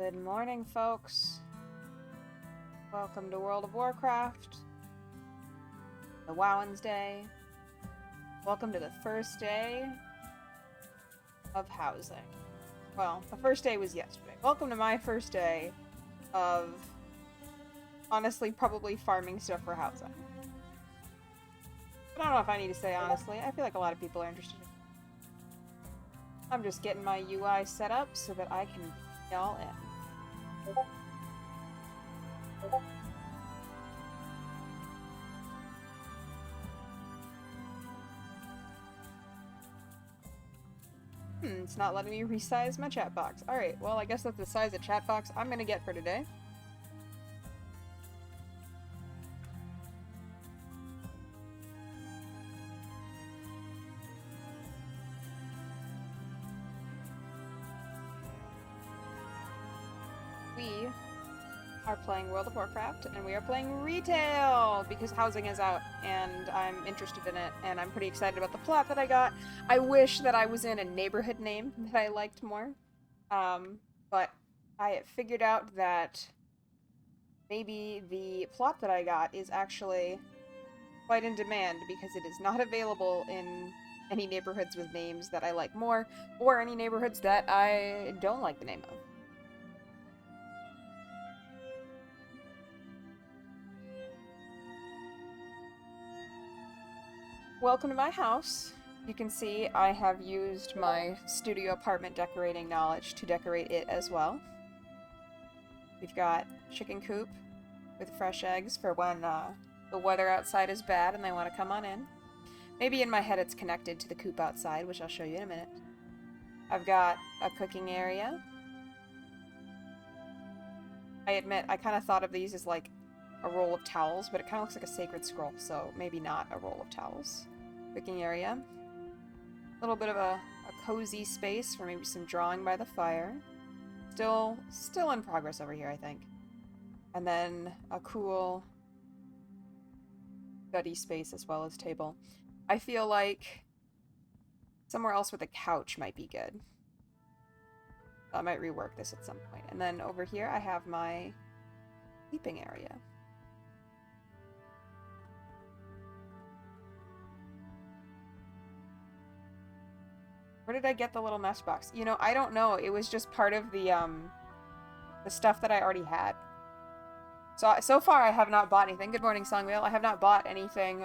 Good morning, folks. Welcome to World of Warcraft. The Wowens Day. Welcome to the first day of housing. Well, the first day was yesterday. Welcome to my first day of, honestly, probably farming stuff for housing. I don't know if I need to say honestly. I feel like a lot of people are interested. I'm just getting my UI set up so that I can bring y'all in. It's not letting me resize my chat box. Alright, well, I guess that's the size of chat box I'm gonna get for today. We are playing World of Warcraft, and we are playing retail because housing is out, and I'm interested in it, and I'm pretty excited about the plot that I got. I wish that I was in a neighborhood name that I liked more, but I figured out that maybe the plot that I got is actually quite in demand because it is not available in any neighborhoods with names that I like more, or any neighborhoods that I don't like the name of. Welcome to my house. You can see I have used my studio apartment decorating knowledge to decorate it as well. We've got chicken coop with fresh eggs for when the weather outside is bad and they want to come on in. Maybe in my head it's connected to the coop outside, which I'll show you in a minute. I've got a cooking area. I admit, I kind of thought of these as like a roll of towels, but it kind of looks like a sacred scroll, so maybe not a roll of towels. Cooking area. A little bit of a cozy space for maybe some drawing by the fire. Still in progress over here, I think. And then a cool study space as well as table. I feel like somewhere else with a couch might be good. I might rework this at some point. And then over here I have my sleeping area. Where did I get the little mesh box? You know, I don't know. It was just part of the stuff that I already had. So far I have not bought anything. Good morning, Songvale. I have not bought anything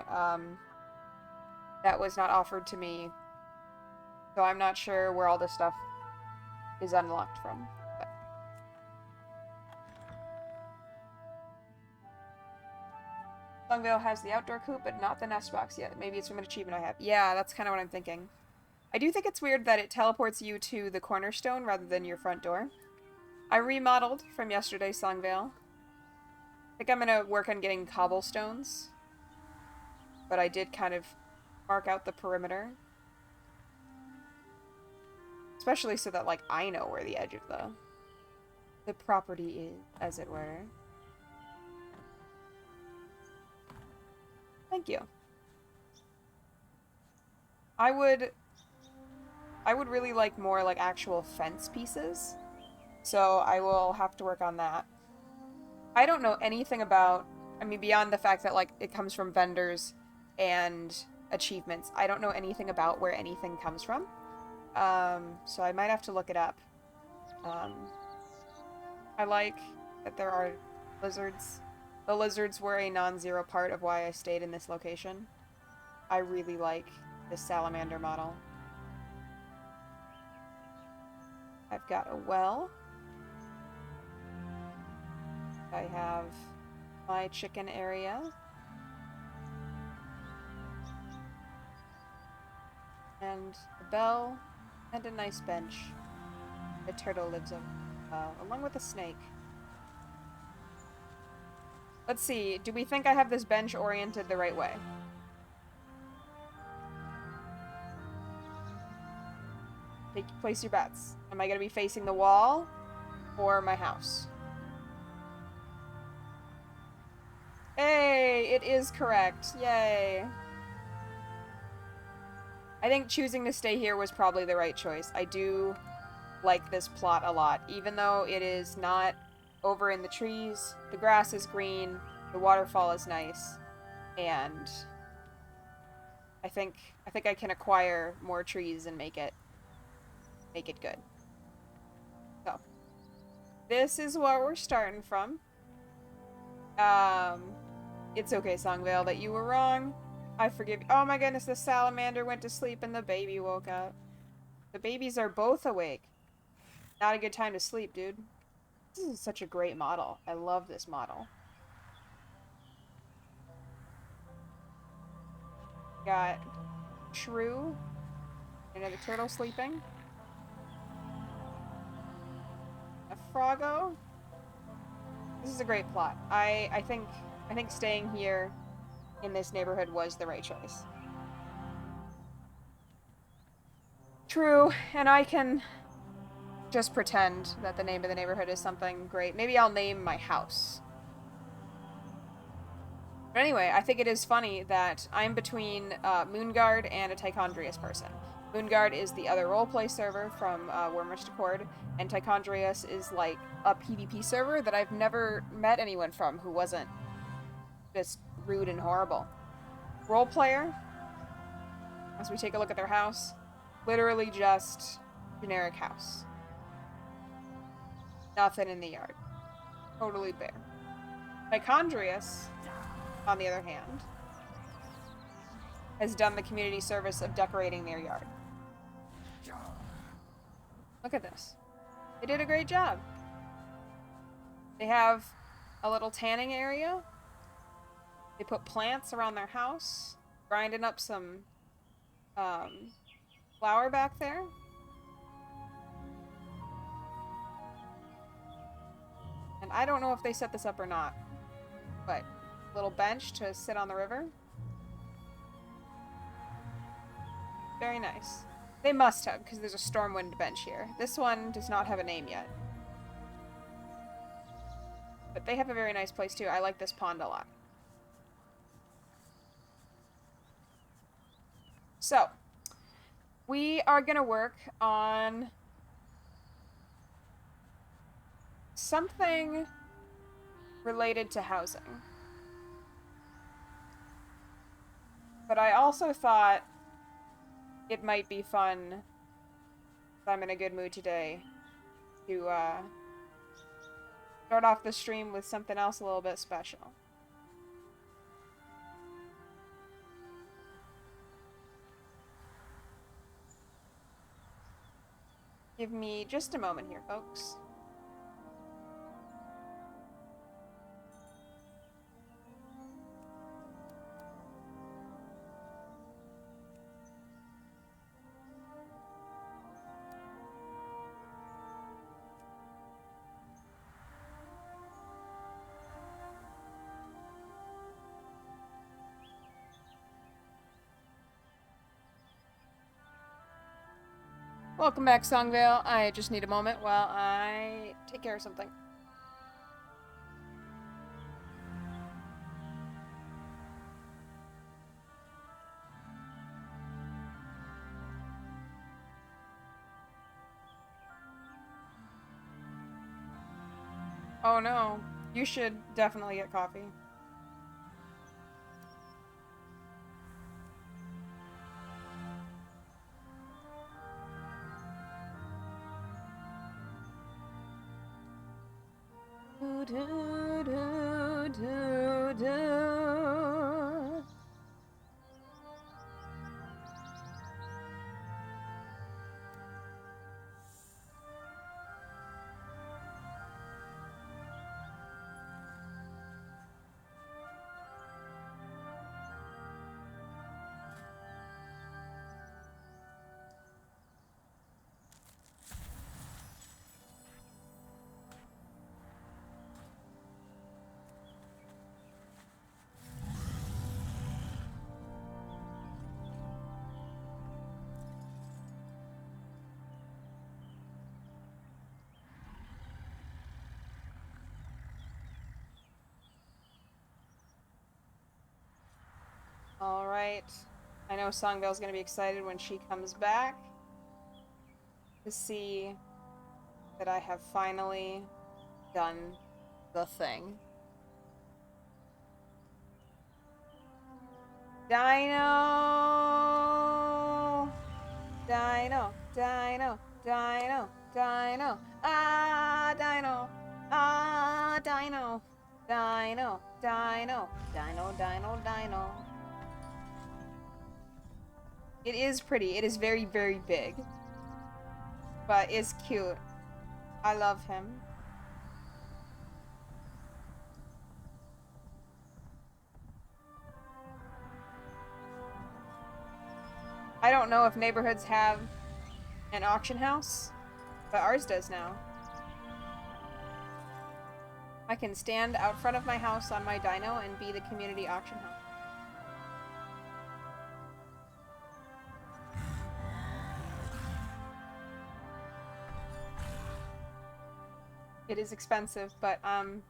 that was not offered to me. So I'm not sure where all this stuff is unlocked from. But Songvale has the outdoor coop, but not the nest box yet. Maybe it's from an achievement I have. Yeah, that's kind of what I'm thinking. I do think it's weird that it teleports you to the cornerstone rather than your front door. I remodeled from yesterday's Songvale. I think I'm gonna work on getting cobblestones. But I did kind of mark out the perimeter. Especially so that, like, I know where the edge of the property is, as it were. Thank you. I would really like more, like, actual fence pieces. So I will have to work on that. I don't know anything about... I mean, beyond the fact that, like, it comes from vendors and achievements. I don't know anything about where anything comes from. So I might have to look it up. I like that there are lizards. The lizards were a non-zero part of why I stayed in this location. I really like this salamander model. I've got a well. I have my chicken area. And a bell. And a nice bench. A turtle lives on, along with a snake. Let's see, do we think I have this bench oriented the right way? Place your bets. Am I gonna be facing the wall or my house? Hey, it is correct. Yay. I think choosing to stay here was probably the right choice. I do like this plot a lot, even though it is not over in the trees. The grass is green, the waterfall is nice, and I think I can acquire more trees and make it good. So this is where we're starting from. It's okay, Songvale, that you were wrong. I forgive you. Oh my goodness, the salamander went to sleep and the baby woke up. The babies are both awake. Not a good time to sleep, dude. This is such a great model. I love this model. Got Shrew. Another turtle sleeping. A Froggo. This is a great plot. I think staying here in this neighborhood was the right choice. True, and I can just pretend that the name of the neighborhood is something great. Maybe I'll name my house. But anyway, I think it is funny that I'm between Moonguard and a Tichondrius person. Moonguard is the other roleplay server from Wormers Accord, and Tichondrius is like a PvP server that I've never met anyone from who wasn't just rude and horrible. Roleplayer, as we take a look at their house, literally just generic house. Nothing in the yard. Totally bare. Tichondrius, on the other hand, has done the community service of decorating their yard. Look at this. They did a great job. They have a little tanning area. They put plants around their house, grinding up some flour back there. And I don't know if they set this up or not, but a little bench to sit on the river. Very nice. They must have, because there's a Stormwind bench here. This one does not have a name yet. But they have a very nice place too. I like this pond a lot. So, we are going to work on something related to housing. But I also thought it might be fun, if I'm in a good mood today, to start off the stream with something else a little bit special. Give me just a moment here, folks. Welcome back, Songvale. I just need a moment while I take care of something. Oh no, you should definitely get coffee. Do, do, do, do, do. Alright. I know Songvale's gonna be excited when she comes back to see that I have finally done the thing. Dino! Dino! Dino! Dino! Dino! Ah! Dino! Ah! Dino! Dino! Dino! Dino! Dino! Dino! It is pretty. It is very, very big. But it's cute. I love him. I don't know if neighborhoods have an auction house, but ours does now. I can stand out front of my house on my dino and be the community auction house. It is expensive, but I'm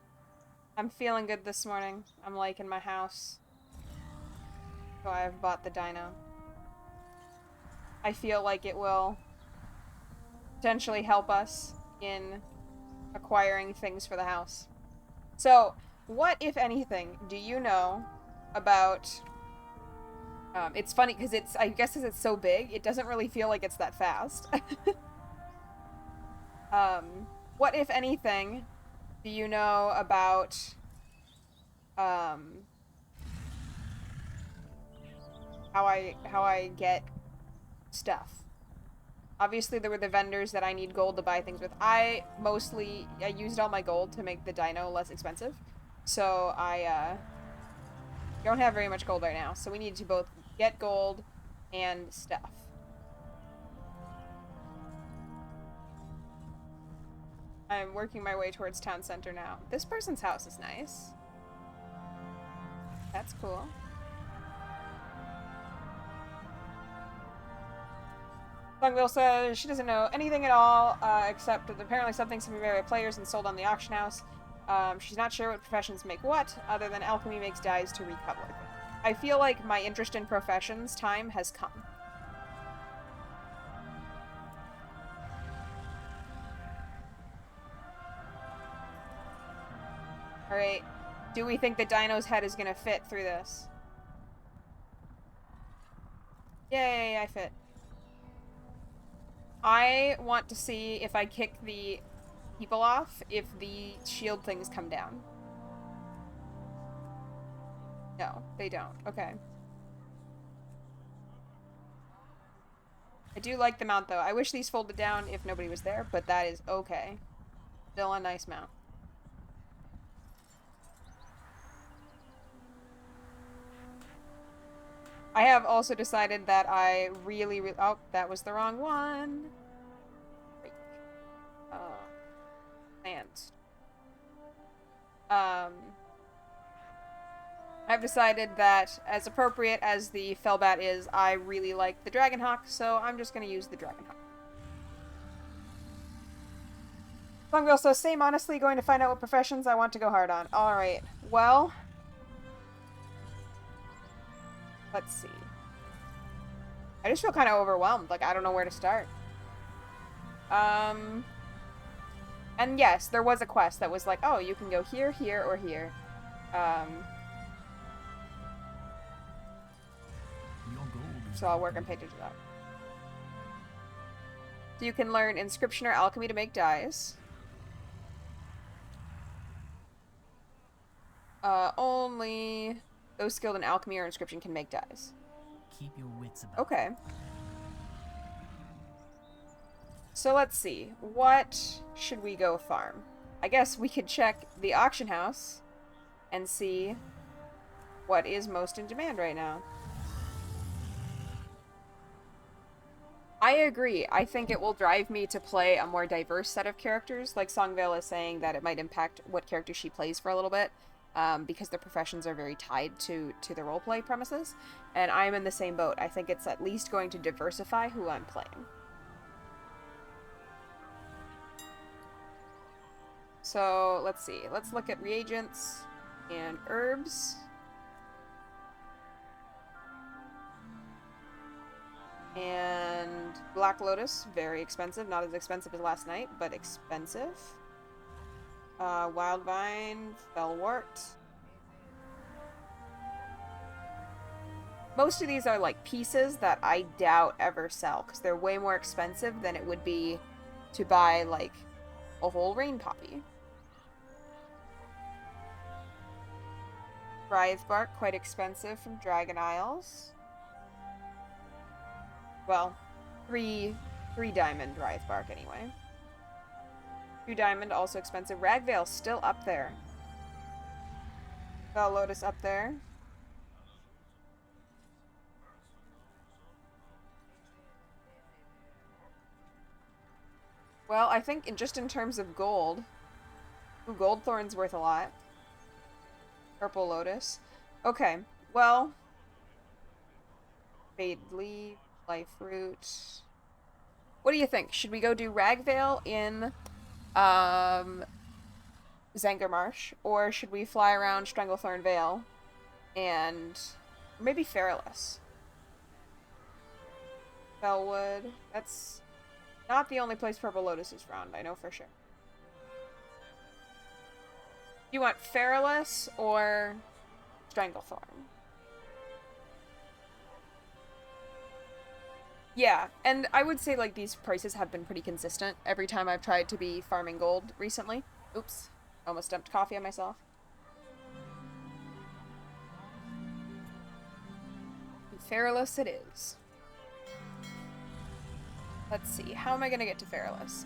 feeling good this morning. I'm liking my house. So I have bought the dino. I feel like it will potentially help us in acquiring things for the house. So, what, if anything, do you know about... it's funny, because I guess because it's so big, it doesn't really feel like it's that fast. What, if anything, do you know about... how I get stuff? Obviously, there were the vendors that I need gold to buy things with. I used all my gold to make the dino less expensive. So I don't have very much gold right now. So we need to both get gold and stuff. I'm working my way towards town center now. This person's house is nice. That's cool. Songville says she doesn't know anything at all, except that apparently something's to be very players and sold on the auction house. She's not sure what professions make what, other than alchemy makes dyes to wreak havoc. I feel like my interest in professions time has come. Alright, do we think the dino's head is gonna fit through this? Yay, I fit. I want to see if I kick the people off, if the shield things come down. No, they don't. Okay. I do like the mount, though. I wish these folded down if nobody was there, but that is okay. Still a nice mount. I have also decided that I really, oh, that was the wrong one. And I've decided that as appropriate as the Fellbat is, I really like the Dragonhawk, so I'm just gonna use the Dragonhawk. Longville says, same honestly, going to find out what professions I want to go hard on. Alright, well... Let's see. I just feel kind of overwhelmed. Like, I don't know where to start. And yes, there was a quest that was like, oh, you can go here, here, or here. So I'll work on pages of that. So you can learn inscription or alchemy to make dyes. Only those skilled in alchemy or inscription can make dyes. Keep your wits about. Okay. So let's see. What should we go farm? I guess we could check the auction house and see what is most in demand right now. I agree. I think it will drive me to play a more diverse set of characters. Like Songvale is saying that it might impact what character she plays for a little bit. Because their professions are very tied to the roleplay premises, and I'm in the same boat. I think it's at least going to diversify who I'm playing. So, let's see. Let's look at reagents and herbs. And Black Lotus, very expensive. Not as expensive as last night, but expensive. Wild Vine, Fellwort. Most of these are like pieces that I doubt ever sell, because they're way more expensive than it would be to buy like a whole rain poppy. Writhe Bark, quite expensive from Dragon Isles. Well, three diamond Writhe Bark anyway. 2 diamond, also expensive. Ragveil still up there. Bell Lotus up there. Well, I think just in terms of gold, ooh, Goldthorn's worth a lot. Purple Lotus. Okay, well, Fade Leaf, Life Root. What do you think? Should we go do Ragveil in Zangarmarsh, or should we fly around Stranglethorn Vale and maybe Feralus? Bellwood. That's not the only place Purple Lotus is found, I know for sure. You want Feralus or Stranglethorn? Yeah, and I would say like these prices have been pretty consistent every time I've tried to be farming gold recently. Oops, almost dumped coffee on myself. Feralus it is. Let's see, how am I gonna get to Feralus?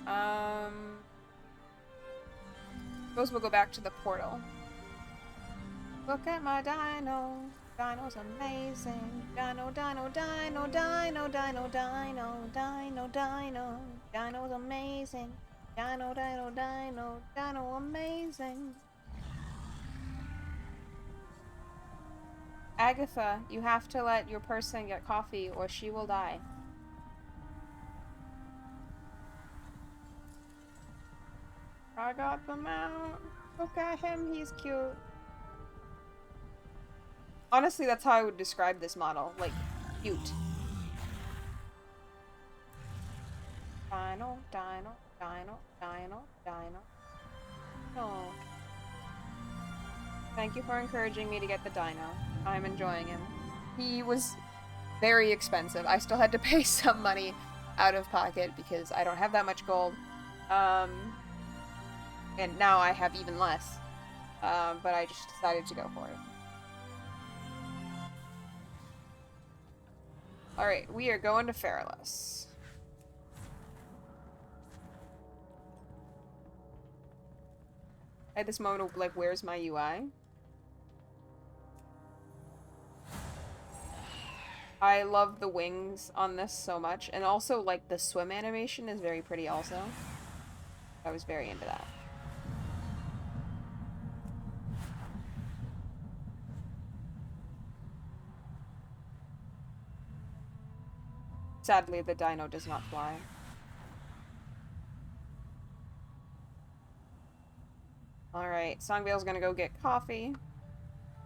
Suppose we'll go back to the portal. Look at my dino. Dino's amazing. Dino, dino, dino, dino, dino, dino, dino, dino. Dino's amazing. Dino, dino, dino, dino amazing. Agatha, you have to let your person get coffee or she will die. I got them out. Look at him, he's cute. Honestly, that's how I would describe this model. Like, cute. Dino, dino, dino, dino, dino. Oh. Thank you for encouraging me to get the dino. I'm enjoying him. He was very expensive. I still had to pay some money out of pocket because I don't have that much gold. And now I have even less. But I just decided to go for it. Alright, we are going to Feralus. I had this moment of, like, where's my UI? I love the wings on this so much. And also, like, the swim animation is very pretty also. I was very into that. Sadly, the dino does not fly. Alright, Songvale's gonna go get coffee.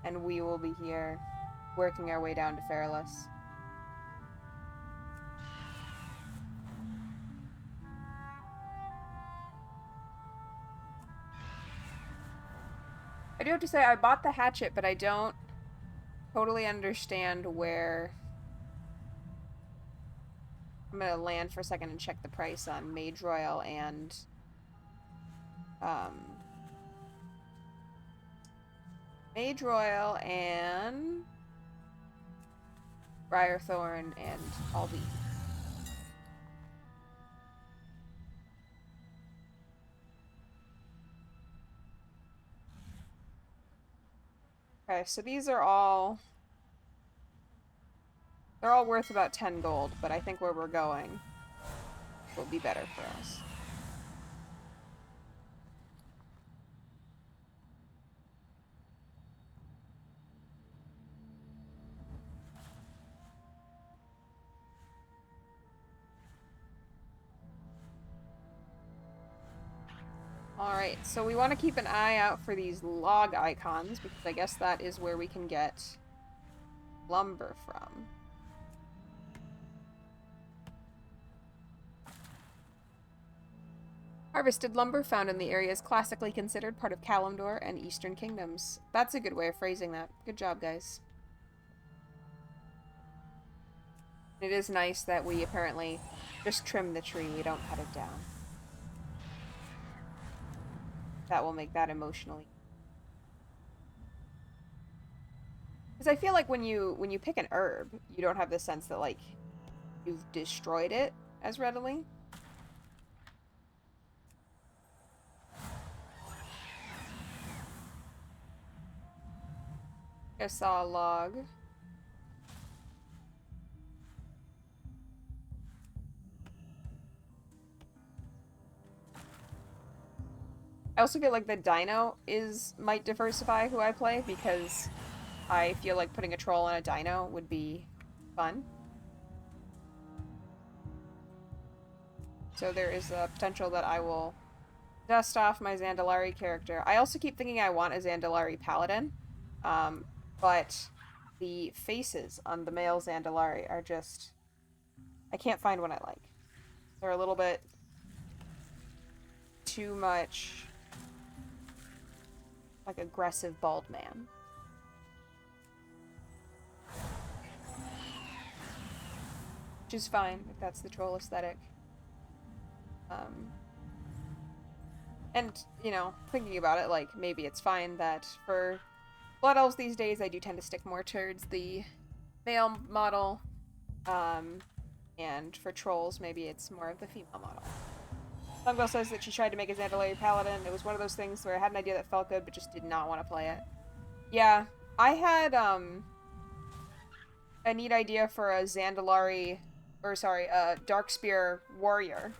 And we will be here, working our way down to Feralus. I do have to say, I bought the hatchet, but I don't totally understand where... I'm gonna land for a second and check the price on Mage Royal and Mage Royal and Briarthorn and Aldi. Okay, so these are all... They're all worth about 10 gold, but I think where we're going will be better for us. Alright, so we want to keep an eye out for these log icons, because I guess that is where we can get lumber from. Harvested lumber found in the area is classically considered part of Kalimdor and Eastern Kingdoms. That's a good way of phrasing that. Good job, guys. It is nice that we apparently just trim the tree, we don't cut it down. That will make that emotionally. Because I feel like when you pick an herb, you don't have the sense that, like, you've destroyed it as readily. I saw a log. I also feel like the dino might diversify who I play, because I feel like putting a troll on a dino would be fun. So there is a potential that I will dust off my Zandalari character. I also keep thinking I want a Zandalari paladin, but the faces on the male Zandalari are just... I can't find one I like. They're a little bit too much like aggressive bald man. Which is fine if that's the troll aesthetic. And, you know, thinking about it, like, maybe it's fine that for Blood Elves these days, I do tend to stick more towards the male model. And for trolls, maybe it's more of the female model. Sungbell says that she tried to make a Zandalari Paladin. It was one of those things where I had an idea that felt good, but just did not want to play it. Yeah, I had, a neat idea for a Zandalari, or sorry, a Darkspear warrior,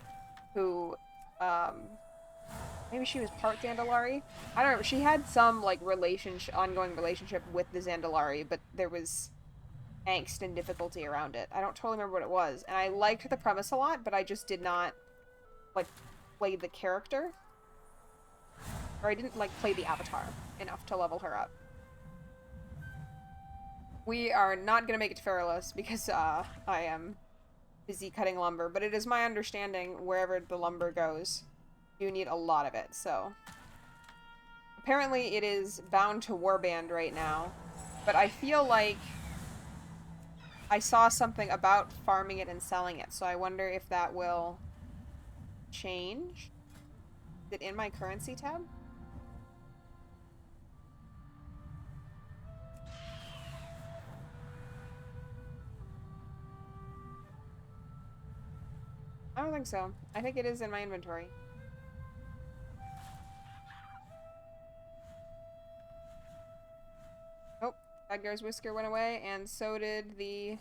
who, maybe she was part Zandalari? I don't know, she had some, like, ongoing relationship with the Zandalari, but there was angst and difficulty around it. I don't totally remember what it was, and I liked the premise a lot, but I just did not, like, play the character. Or I didn't, like, play the avatar enough to level her up. We are not gonna make it to Feralus because, I am busy cutting lumber, but it is my understanding wherever the lumber goes, you need a lot of it, so... Apparently it is bound to Warband right now, but I feel like I saw something about farming it and selling it, so I wonder if that will change. Is it in my currency tab? I don't think so. I think it is in my inventory. Oh, Edgar's whisker went away, and so did the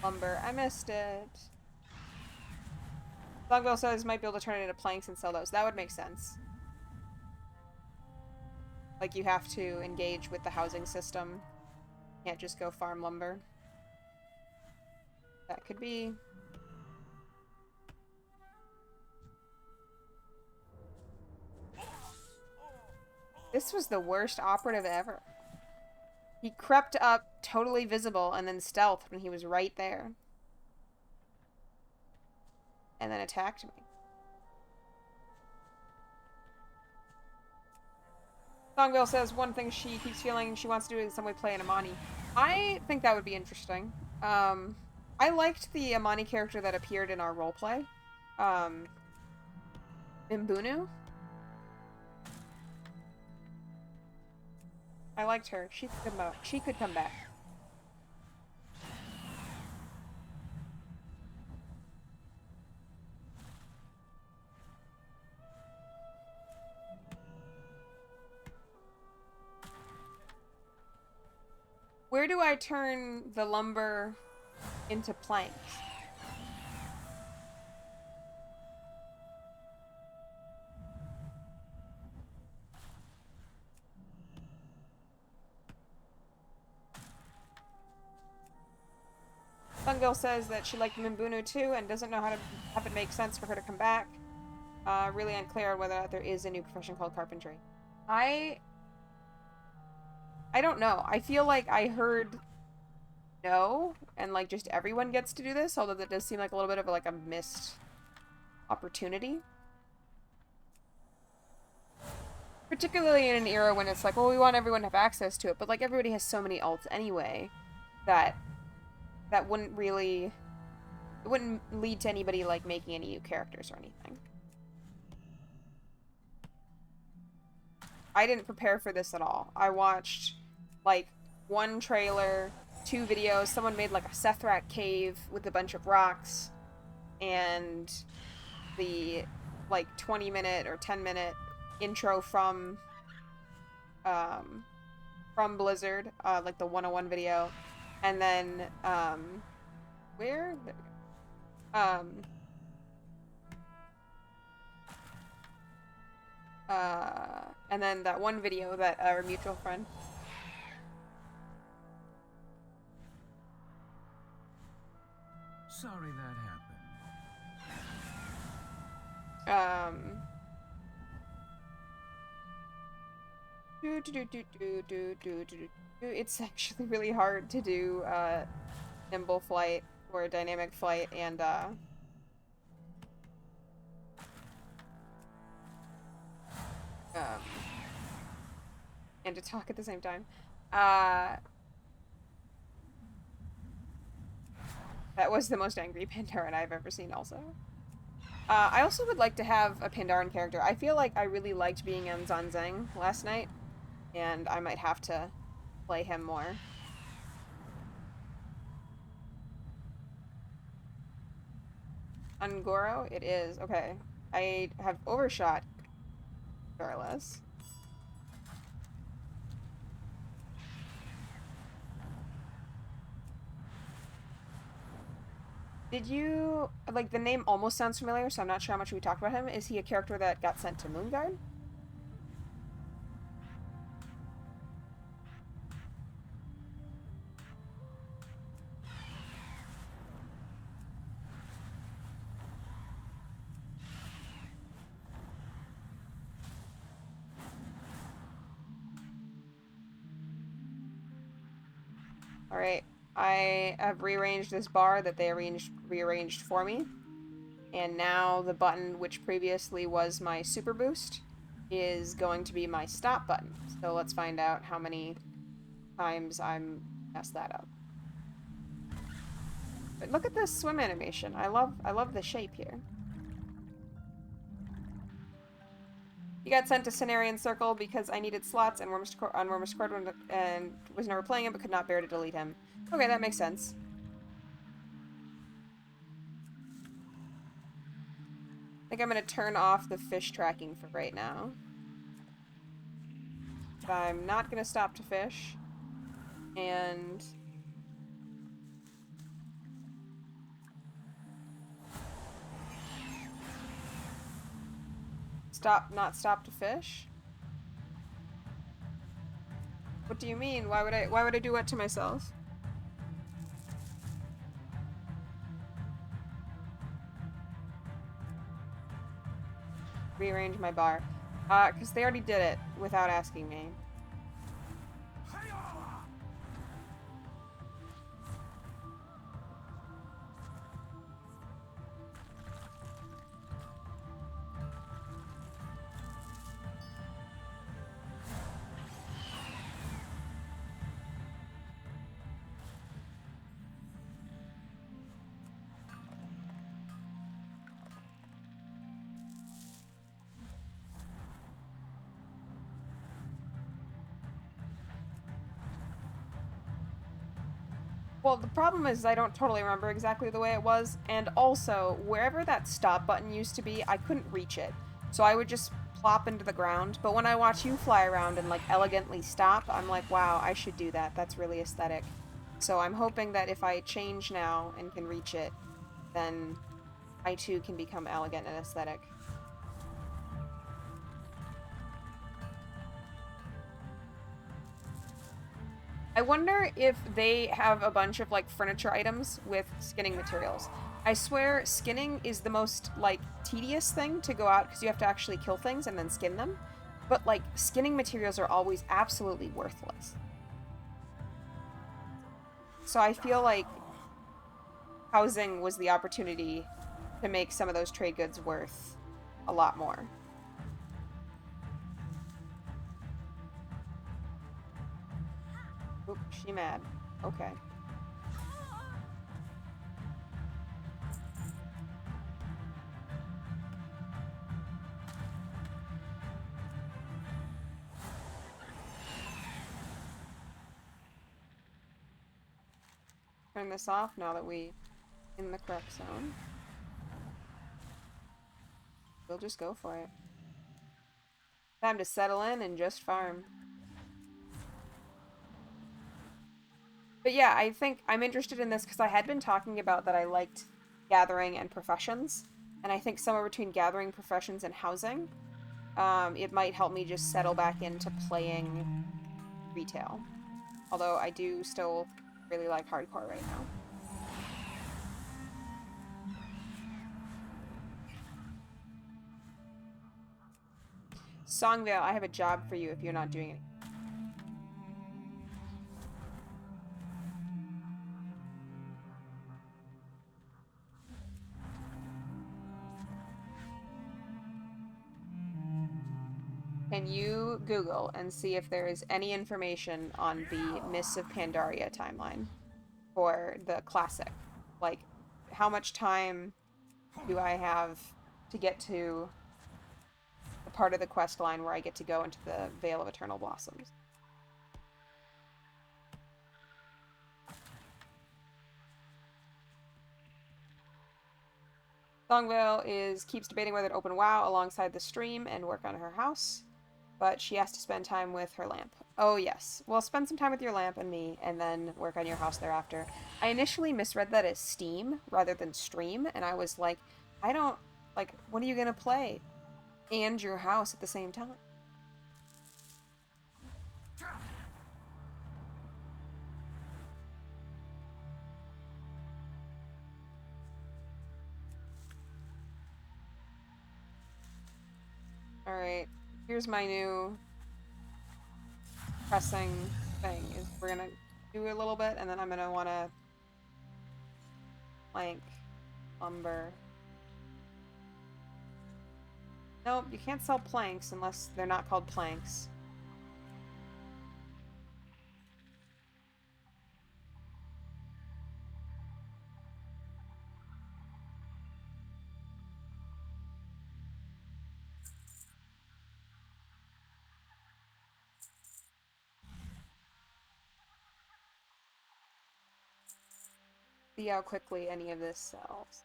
lumber. I missed it. Longbill says might be able to turn it into planks and sell those. That would make sense. Like, you have to engage with the housing system. You can't just go farm lumber. That could be. This was the worst operative ever. He crept up, totally visible, and then stealthed when he was right there. And then attacked me. Songville says one thing she keeps feeling she wants to do is in some way play an Amani. I think that would be interesting. I liked the Amani character that appeared in our roleplay. Mimbunu? I liked her. She could come back. Where do I turn the lumber into planks? Sungil says that she liked Mimbunu too and doesn't know how to have it make sense for her to come back. Really unclear on whether or not there is a new profession called carpentry. I don't know. I feel like I heard no, and like just everyone gets to do this, although that does seem like a little bit of like a missed opportunity. Particularly in an era when it's like, well, we want everyone to have access to it, but like everybody has so many alts anyway that wouldn't really, it wouldn't lead to anybody like making any new characters or anything. I didn't prepare for this at all. I watched like one trailer, 2 videos. Someone made like a Sethrak cave with a bunch of rocks, and the like 20-minute or 10-minute intro from Blizzard, like the 101 video, and then where and then that one video that our mutual friend Sorry that happened. It's actually really hard to do nimble flight or dynamic flight and to talk at the same time. That was the most angry Pandaren I've ever seen also. I also would like to have a Pandaren character. I feel like I really liked being on Zanzeng last night, and I might have to play him more. Ungoro? It is. Okay. I have overshot regardless. Did you... like, the name almost sounds familiar, so I'm not sure how much we talked about him. Is he a character that got sent to Moonguard? Alright, I have rearranged this bar that they rearranged for me. And now the button, which previously was my super boost, is going to be my stop button. So let's find out how many times I'm messed that up. But look at this swim animation. I love the shape here. You got sent to Cenarian Circle because I needed slots and on Worm's Court and was never playing him but could not bear to delete him. Okay, that makes sense. I think I'm gonna turn off the fish tracking for right now. But I'm not gonna stop to fish. And... not stop to fish? What do you mean? Why would I do what to myself? Rearrange my bar. Because they already did it without asking me. Well, the problem is I don't totally remember exactly the way it was, and also, wherever that stop button used to be, I couldn't reach it. So I would just plop into the ground, but when I watch you fly around and, like, elegantly stop, I'm like, wow, I should do that. That's really aesthetic. So I'm hoping that if I change now and can reach it, then I too can become elegant and aesthetic. I wonder if they have a bunch of, like, furniture items with skinning materials. I swear skinning is the most, like, tedious thing to go out because you have to actually kill things and then skin them. But, like, skinning materials are always absolutely worthless. So I feel like housing was the opportunity to make some of those trade goods worth a lot more. Oop, she mad. Okay. Turn this off now that we in the correct zone. We'll just go for it. Time to settle in and just farm. But yeah, I think I'm interested in this because I had been talking about that I liked gathering and professions. And I think somewhere between gathering, professions, and housing, it might help me just settle back into playing retail. Although I do still really like hardcore right now. Songvale, I have a job for you if you're not doing it. Can you Google and see if there is any information on the Mists of Pandaria timeline for the classic? Like, how much time do I have to get to the part of the quest line where I get to go into the Vale of Eternal Blossoms? Songvale keeps debating whether to open WoW alongside the stream and work on her house, but she has to spend time with her lamp. Oh yes, well, spend some time with your lamp and me, and then work on your house thereafter. I initially misread that as Steam rather than stream, and I was like, I don't, like, what are you gonna play? And your house at the same time? Alright, here's my new pressing thing. Is we're gonna do a little bit, and then I'm gonna wanna plank, lumber. Nope, you can't sell planks unless they're not called planks. See how quickly any of this sells.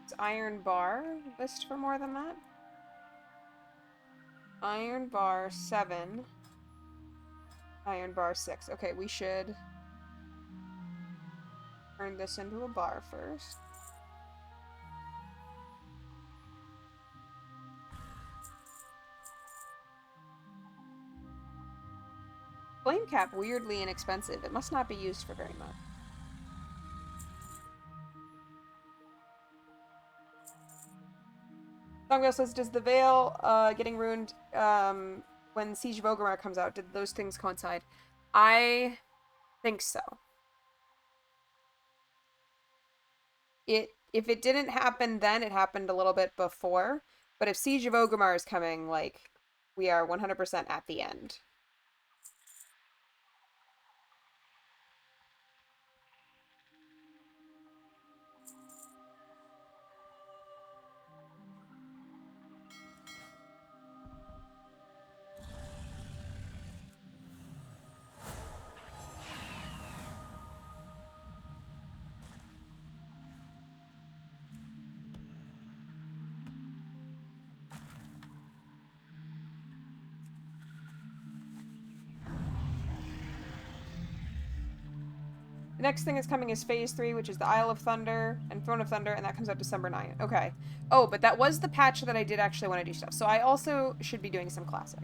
Is Iron Bar list for more than that? Iron Bar 7. Iron Bar 6. Okay, we should turn this into a bar first. Flame cap, weirdly inexpensive. It must not be used for very much. Songvale says, does the Veil getting ruined when Siege of Orgrimmar comes out, did those things coincide? I think so. If it didn't happen then, it happened a little bit before. But if Siege of Orgrimmar is coming, like, we are 100% at the end. The next thing that's coming is Phase 3, which is the Isle of Thunder and Throne of Thunder, and that comes out December 9th. Okay. Oh, but that was the patch that I did actually want to do stuff. So I also should be doing some classic.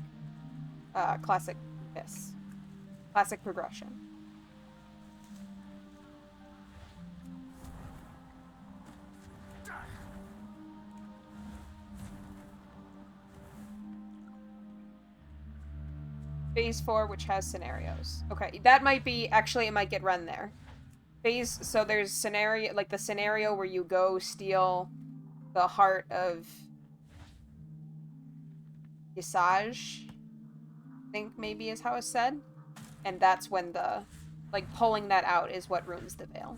Classic this. Classic progression. Phase 4, which has scenarios. Okay, that might be, actually, it might get run there. So there's scenario, like the scenario where you go steal the heart of Visage, I think maybe is how it's said. And that's when the, like, pulling that out is what ruins the veil.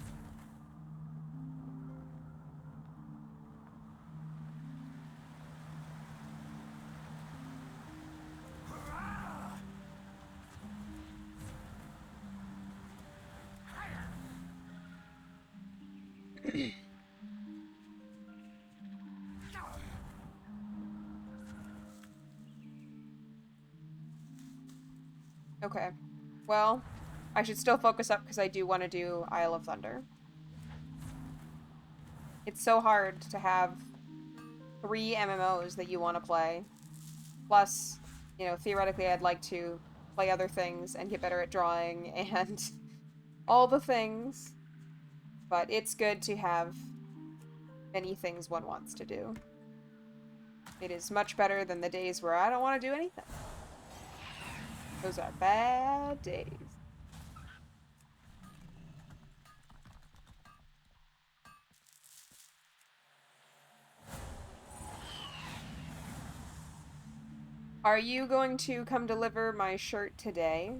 Okay. Well, I should still focus up because I do want to do Isle of Thunder. It's so hard to have 3 MMOs that you want to play. Plus, you know, theoretically I'd like to play other things and get better at drawing and all the things. But it's good to have many things one wants to do. It is much better than the days where I don't want to do anything. Those are bad days. Are you going to come deliver my shirt today?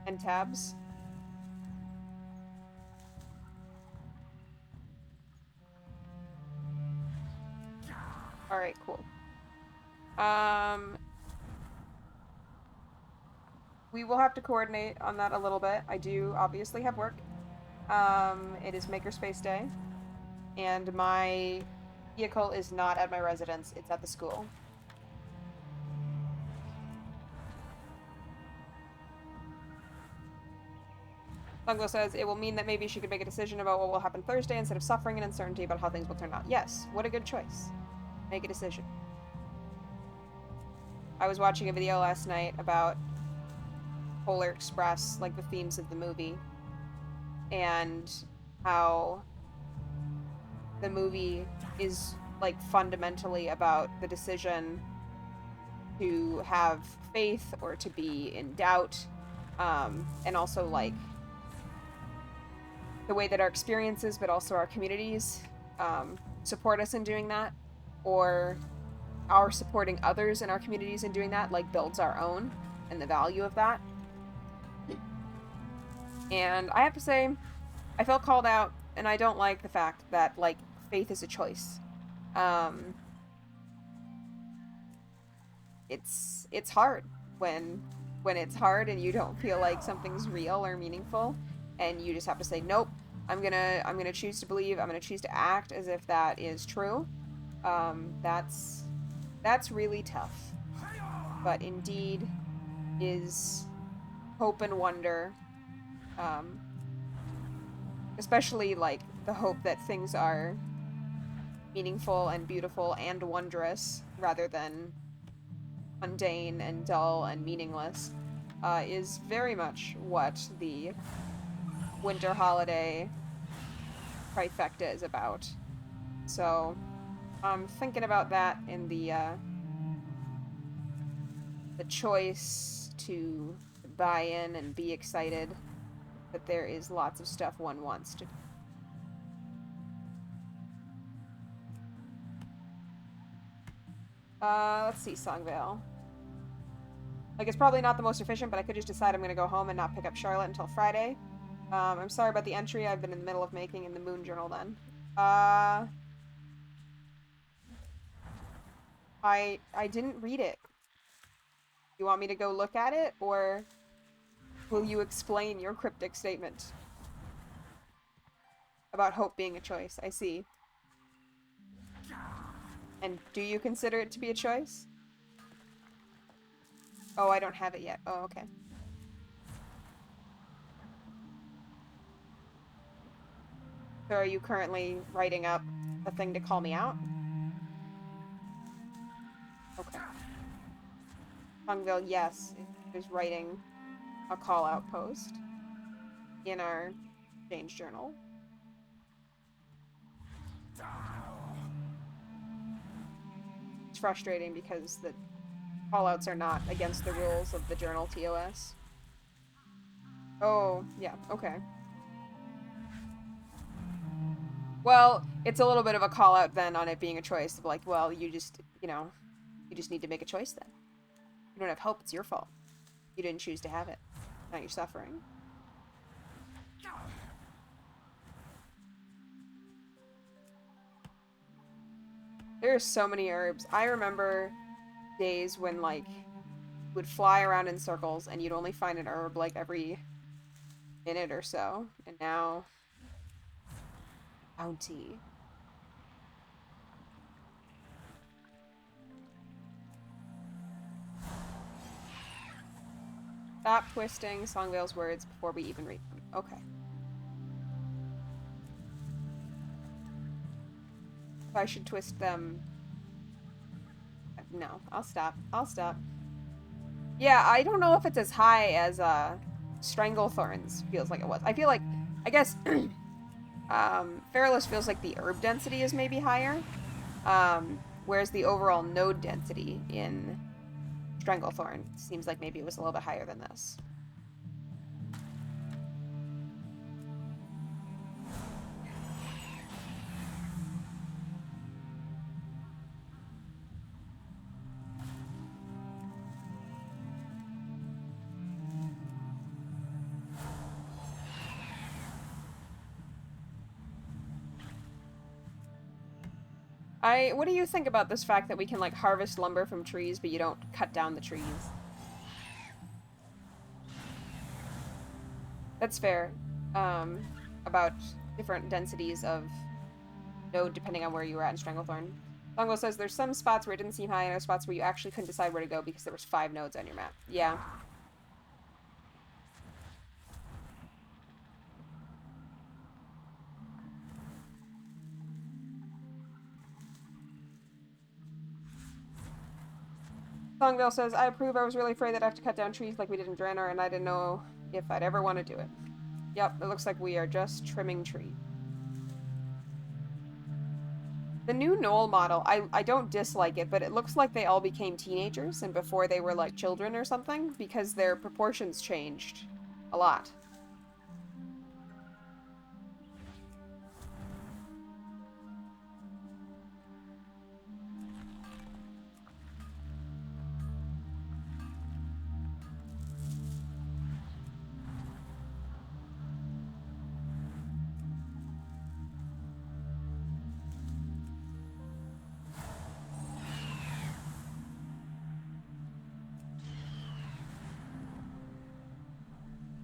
And tabs? Alright, cool. We will have to coordinate on that a little bit. I do obviously have work. It is Makerspace Day. And my vehicle is not at my residence, it's at the school. Sunglo says, it will mean that maybe she could make a decision about what will happen Thursday instead of suffering and uncertainty about how things will turn out. Yes, what a good choice. Make a decision. I was watching a video last night about Polar Express, like the themes of the movie, and how the movie is, like, fundamentally about the decision to have faith or to be in doubt, and also, like, the way that our experiences, but also our communities, support us in doing that, or our supporting others in our communities in doing that, like, builds our own, and the value of that. And I have to say, I felt called out, and I don't like the fact that, like, faith is a choice. It's hard when it's hard and you don't feel like something's real or meaningful, and you just have to say, nope, I'm gonna choose to believe, I'm gonna choose to act as if that is true. That's really tough. But indeed is hope and wonder. Especially, like, the hope that things are meaningful and beautiful and wondrous rather than mundane and dull and meaningless, is very much what the winter holiday trifecta is about. So I'm thinking about that in the choice to buy in and be excited that there is lots of stuff one wants to do. Let's see, Songvale. Like, it's probably not the most efficient, but I could just decide I'm gonna go home and not pick up Charlotte until Friday. I'm sorry about the entry I've been in the middle of making in the Moon Journal then. I didn't read it. You want me to go look at it, or will you explain your cryptic statement about hope being a choice? I see. And do you consider it to be a choice? Oh, I don't have it yet. Oh, okay. So are you currently writing up a thing to call me out? Okay. Hungville, yes, is writing a call-out post in our exchange journal. It's frustrating because the call-outs are not against the rules of the journal TOS. Oh, yeah, okay. Well, it's a little bit of a call out then on it being a choice of like, well, you just, you just need to make a choice then. You don't have hope, it's your fault. You didn't choose to have it. Now you're suffering. There are so many herbs. I remember days when, like, would fly around in circles and you'd only find an herb, like, every minute or so. And now... bounty. Stop twisting Songvale's words before we even read them. Okay. If I should twist them... no, I'll stop. I'll stop. Yeah, I don't know if it's as high as, Stranglethorns feels like it was. I feel like... I guess... Feralus feels like the herb density is maybe higher. Whereas the overall node density in Stranglethorn seems like maybe it was a little bit higher than this. What do you think about this fact that we can, like, harvest lumber from trees, but you don't cut down the trees? That's fair. About different densities of node depending on where you were at in Stranglethorn. Longwell says there's some spots where it didn't seem high and other spots where you actually couldn't decide where to go because there was 5 nodes on your map. Yeah. Songvale says, I approve. I was really afraid that I have to cut down trees like we did in Draenor, and I didn't know if I'd ever want to do it. Yep, it looks like we are just trimming trees. The new Knoll model, I don't dislike it, but it looks like they all became teenagers and before they were like children or something, because their proportions changed a lot.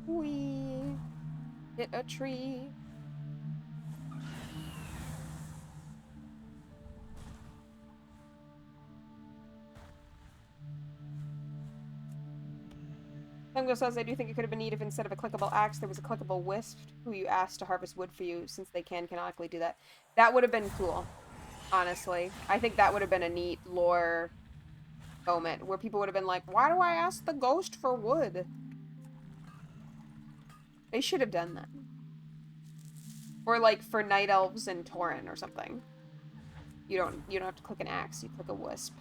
We hit a tree. Tungo says, I do think it could have been neat if instead of a clickable axe, there was a clickable wisp who you asked to harvest wood for you, since they can canonically do that. That would have been cool, honestly. I think that would have been a neat lore moment, where people would have been like, why do I ask the ghost for wood? They should have done that. Or like for night elves and Tauren or something. You don't have to click an axe, you click a wisp.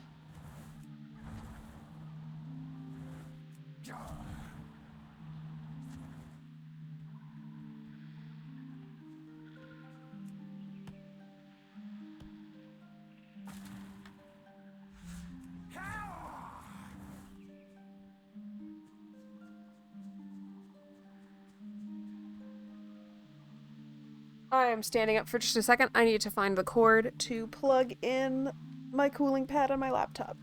I am standing up for just a second. I need to find the cord to plug in my cooling pad on my laptop.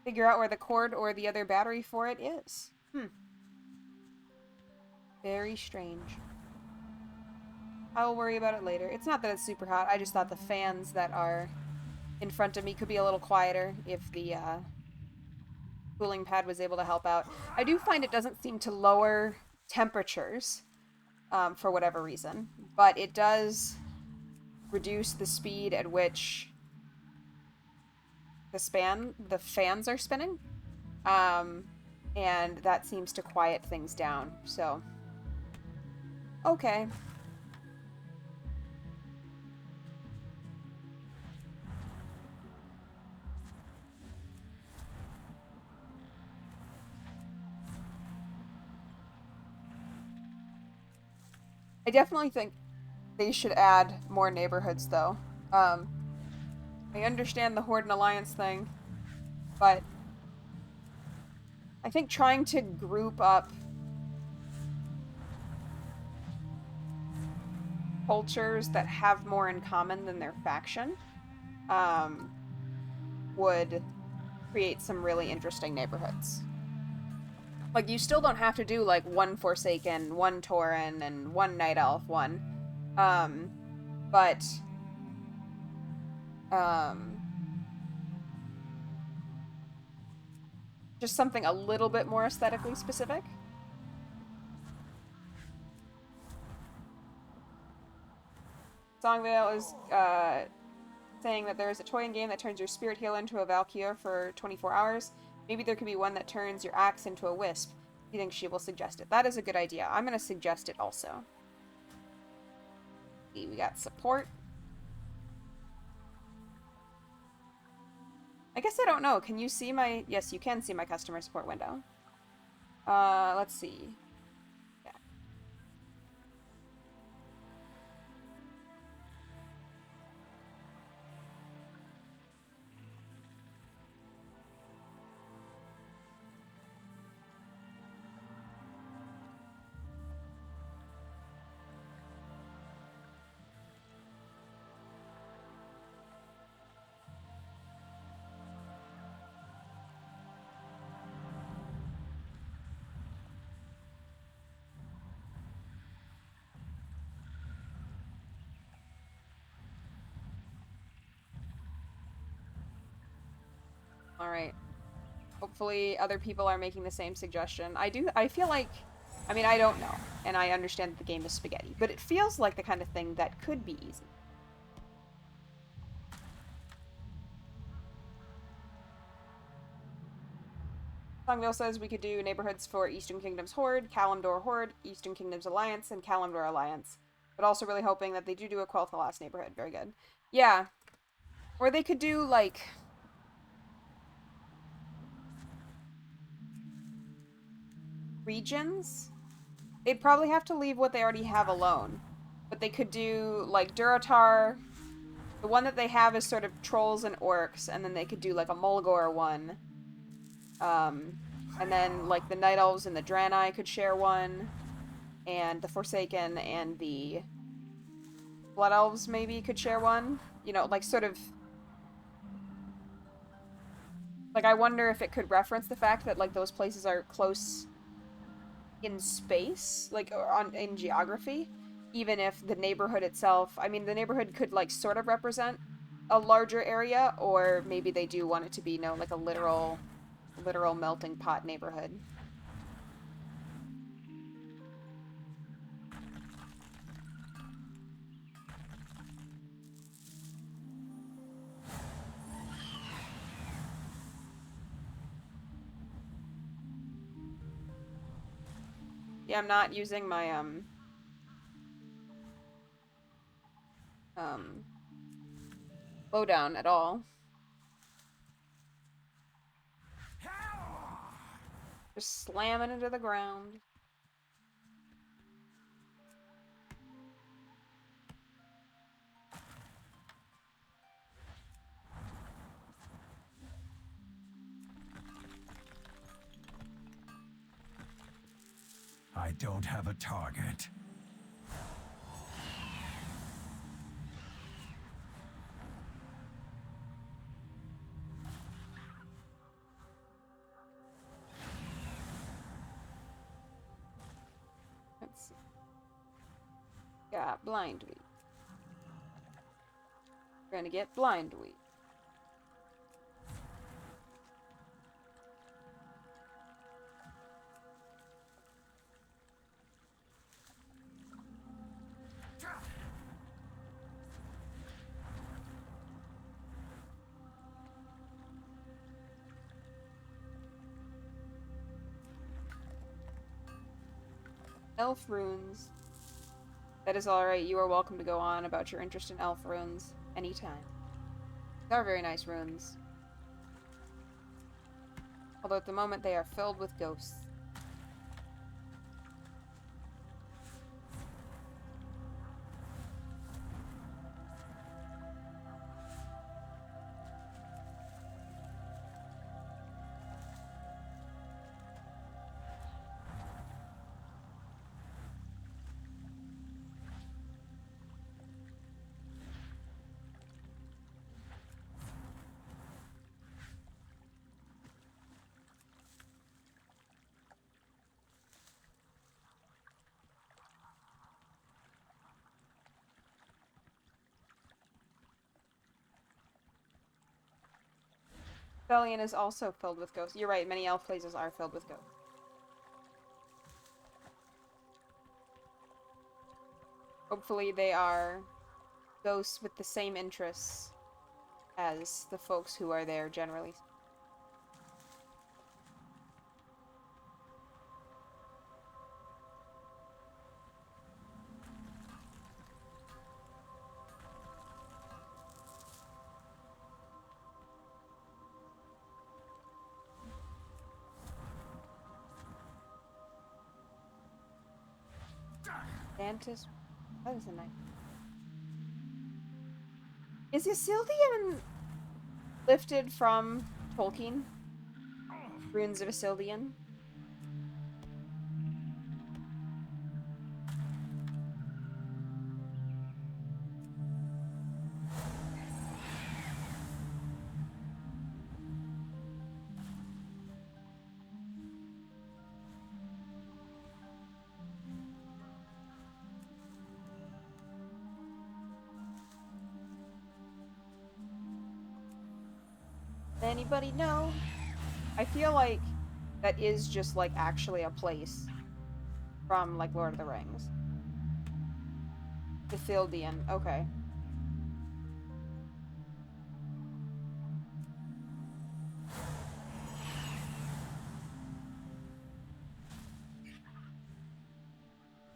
figure out where the cord or the other battery for it is. Very strange. I'll worry about it later. It's not that it's super hot, I just thought the fans that are in front of me could be a little quieter if the cooling pad was able to help out. I do find it doesn't seem to lower temperatures for whatever reason, but it does reduce the speed at which the fans are spinning, and that seems to quiet things down, so okay. I definitely think they should add more neighborhoods, though. I understand the Horde and Alliance thing, but I think trying to group up cultures that have more in common than their faction would create some really interesting neighborhoods. Like, you still don't have to do, like, one Forsaken, one Tauren, and one Night Elf one. But just something a little bit more aesthetically specific. Songvale is saying that there is a toy in game that turns your spirit healer into a Valkyria for 24 hours. Maybe there could be one that turns your axe into a wisp. You think she will suggest it? That is a good idea. I'm going to suggest it also. See, we got support. I guess I don't know. Can you see my... Yes, you can see my customer support window. Let's see. Yeah. Alright. Hopefully other people are making the same suggestion. I feel like... I mean, I don't know, and I understand that the game is spaghetti, but it feels like the kind of thing that could be easy. Songville says we could do neighborhoods for Eastern Kingdom's Horde, Kalimdor Horde, Eastern Kingdom's Alliance, and Kalimdor Alliance. But also really hoping that they do a Quel'Thalas neighborhood. Very good. Yeah. Or they could do, like... regions? They'd probably have to leave what they already have alone. But they could do, like, Durotar. The one that they have is sort of trolls and orcs, and then they could do, like, a Mulgore one. And then, like, the Night Elves and the Draenei could share one. And the Forsaken and the Blood Elves maybe could share one. You know, like, sort of... Like, I wonder if it could reference the fact that, like, those places are close in space, like, or in geography. Even if the neighborhood itself... I mean, the neighborhood could, like, sort of represent a larger area, or maybe they do want it to be, you know, like a literal melting pot neighborhood. Yeah, I'm not using my, blowdown at all. Just slamming into the ground. I don't have a target. Got blindweed. We're gonna get blindweed. Elf runes. That is alright. You are welcome to go on about your interest in elf runes anytime. They are very nice runes. Although at the moment they are filled with ghosts. Bellion is also filled with ghosts. You're right, many elf places are filled with ghosts. Hopefully they are ghosts with the same interests as the folks who are there generally. Mantis. That is a nice. Is Isildian lifted from Tolkien? Runes of Isildian? Anybody know? I feel like that is just like actually a place from like Lord of the Rings. Isildian, okay.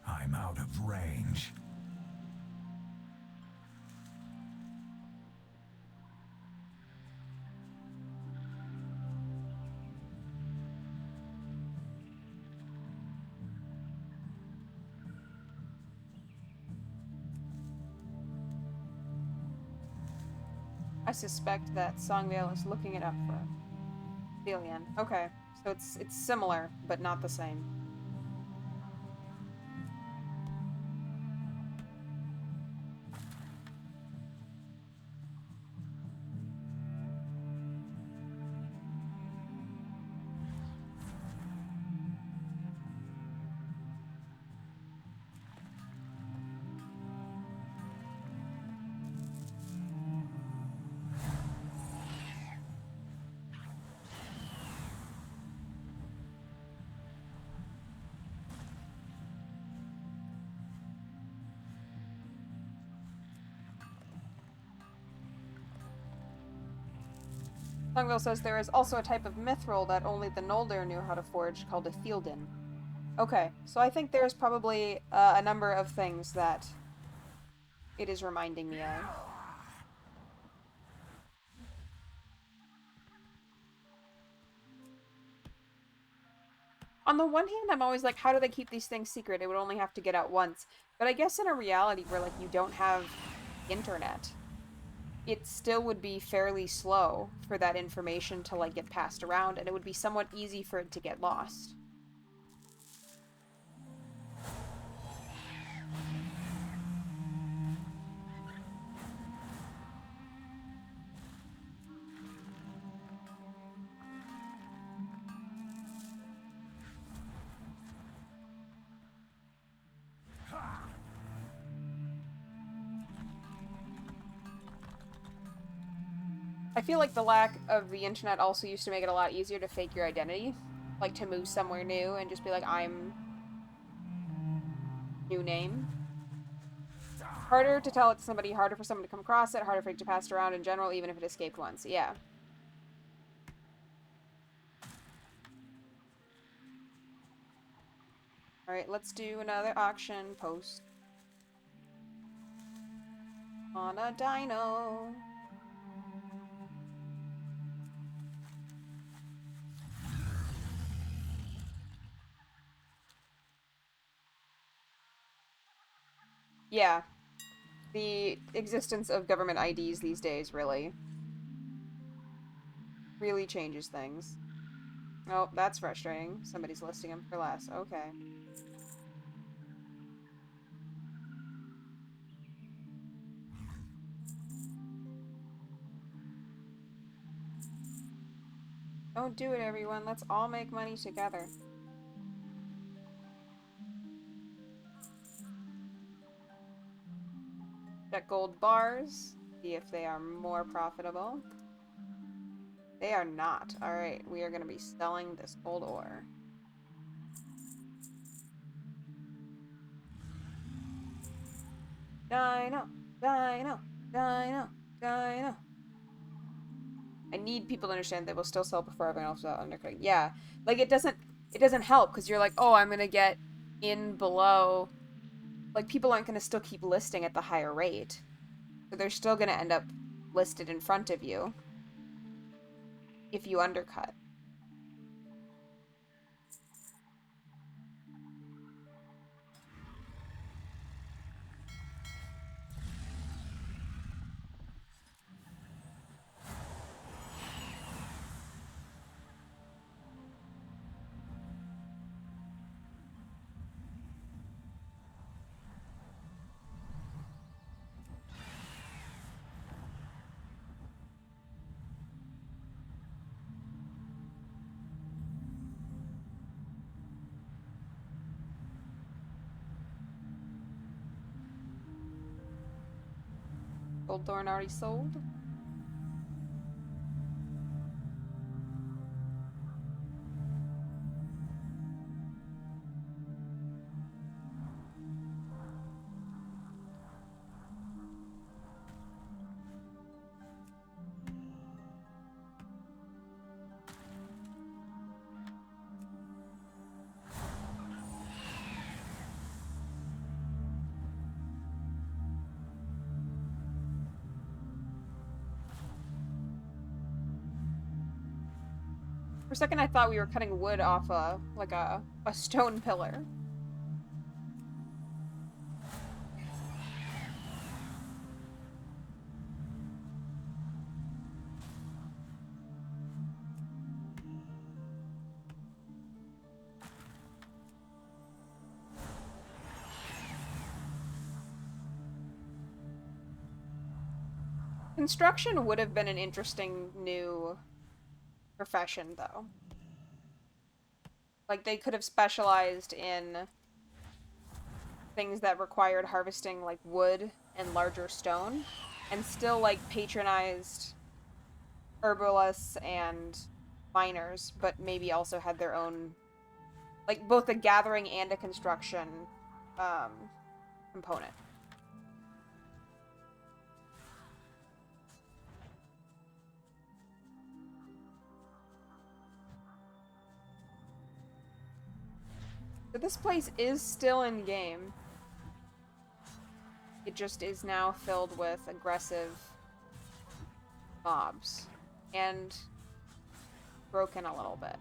I'm out of range. I suspect that Songvale is looking it up for Isildian. Okay, so it's similar, but not the same. Songville says there is also a type of mithril that only the Noldor knew how to forge called a Fieldin. Okay, so I think there's probably a number of things that it is reminding me of. On the one hand, I'm always like, how do they keep these things secret? It would only have to get out once. But I guess in a reality where, like, you don't have internet, it still would be fairly slow for that information to, like, get passed around, and it would be somewhat easy for it to get lost. I feel like the lack of the internet also used to make it a lot easier to fake your identity. Like, to move somewhere new and just be like, I'm... new name. Harder to tell it to somebody, harder for someone to come across it, harder for it to pass it around in general, even if it escaped once. Yeah. Alright, let's do another auction post. On a dino. Yeah. The existence of government IDs these days really changes things. Oh, that's frustrating. Somebody's listing them for less. Okay. Don't do it, everyone. Let's all make money together. Check gold bars. See if they are more profitable. They are not. Alright, we are going to be selling this gold ore. Dino, dino, dino, dino. I need people to understand they will still sell before everyone else without undercutting. Yeah, like it doesn't help because you're like, oh, I'm gonna get in below. Like people aren't gonna still keep listing at the higher rate, so they're still gonna end up listed in front of you if you undercut. Gold Thorn already sold. For a second, I thought we were cutting wood off a stone pillar. Construction would have been an interesting new profession, though. Like, they could have specialized in things that required harvesting, like, wood and larger stone, and still, like, patronized herbalists and miners, but maybe also had their own, like, both a gathering and a construction, component. So this place is still in game. It just is now filled with aggressive mobs. And broken a little bit.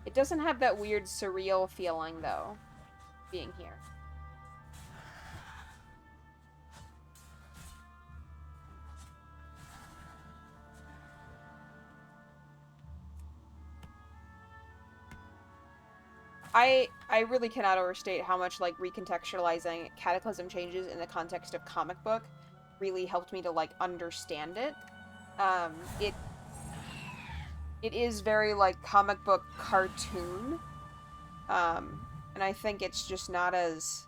It doesn't have that weird surreal feeling, though, being here. I really cannot overstate how much, like, recontextualizing Cataclysm changes in the context of comic book really helped me to, like, understand it. It is very, like, comic book cartoon. And I think it's just not as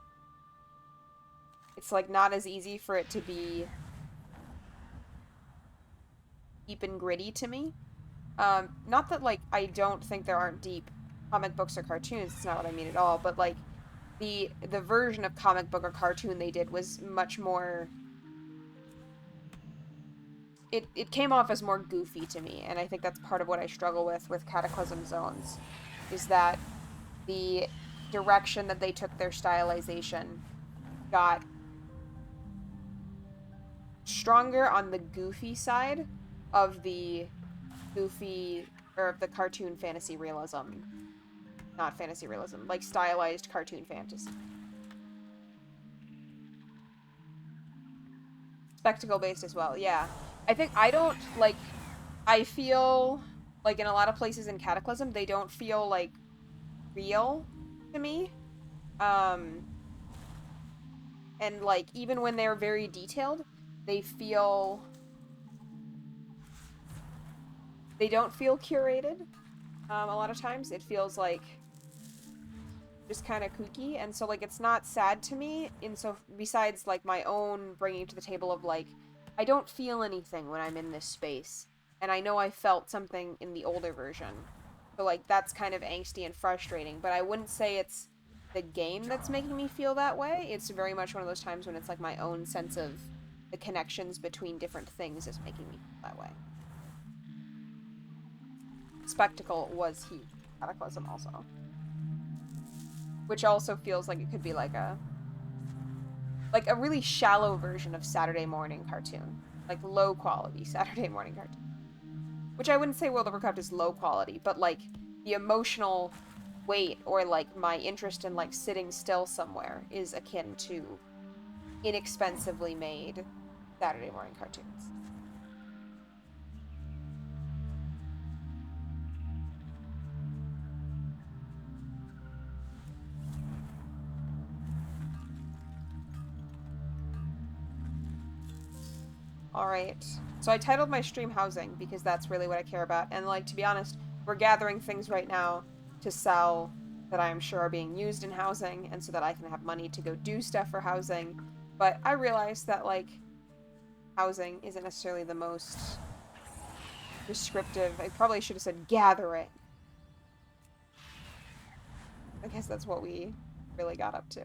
it's like not as easy for it to be deep and gritty to me. Not that like I don't think there aren't deep comic books or cartoons, it's not what I mean at all, but like the version of comic book or cartoon they did was much more, it came off as more goofy to me, and I think that's part of what I struggle with Cataclysm Zones, is that the direction that they took their stylization got stronger on the goofy side of the goofy, or of the cartoon fantasy realism. Not fantasy realism, like stylized cartoon fantasy. Spectacle based as well, yeah. I think I don't, like, I feel like in a lot of places in Cataclysm, they don't feel, like, real to me. And, like, even when they're very detailed, they don't feel curated. A lot of times it feels like just kind of kooky, and so like it's not sad to me, besides like my own bringing to the table of like I don't feel anything when I'm in this space, and I know I felt something in the older version, so like that's kind of angsty and frustrating, but I wouldn't say it's the game that's making me feel that way. It's very much one of those times when it's like my own sense of the connections between different things is making me feel that way. Spectacle was Heat Cataclysm also. Which also feels like it could be like a really shallow version of Saturday morning cartoon. Like low quality Saturday morning cartoon. Which I wouldn't say World of Warcraft is low quality, but like the emotional weight or like my interest in like sitting still somewhere is akin to inexpensively made Saturday morning cartoons. Alright, so I titled my stream Housing because that's really what I care about, and like, to be honest, we're gathering things right now to sell that I am sure are being used in housing, and so that I can have money to go do stuff for housing, but I realized that, like, housing isn't necessarily the most descriptive. I probably should have said gathering. I guess that's what we really got up to.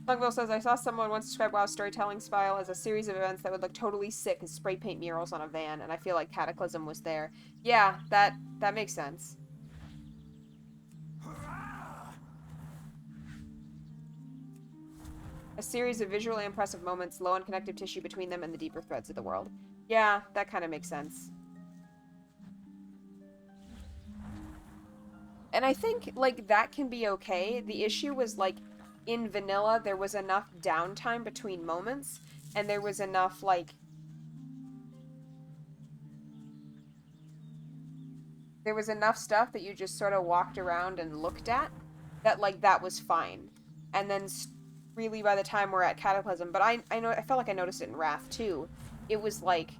Slugville says, I saw someone once describe WoW's storytelling style as a series of events that would look totally sick as spray paint murals on a van, and I feel like Cataclysm was there. Yeah, that makes sense. A series of visually impressive moments, low on connective tissue between them, and the deeper threads of the world. Yeah, that kind of makes sense. And I think, like, that can be okay. The issue was, like, in vanilla, there was enough downtime between moments, and there was enough, like... There was enough stuff that you just sort of walked around and looked at, that, like, that was fine. And then, really, by the time we're at Cataclysm, but I know, I felt like I noticed it in Wrath, too. It was, like,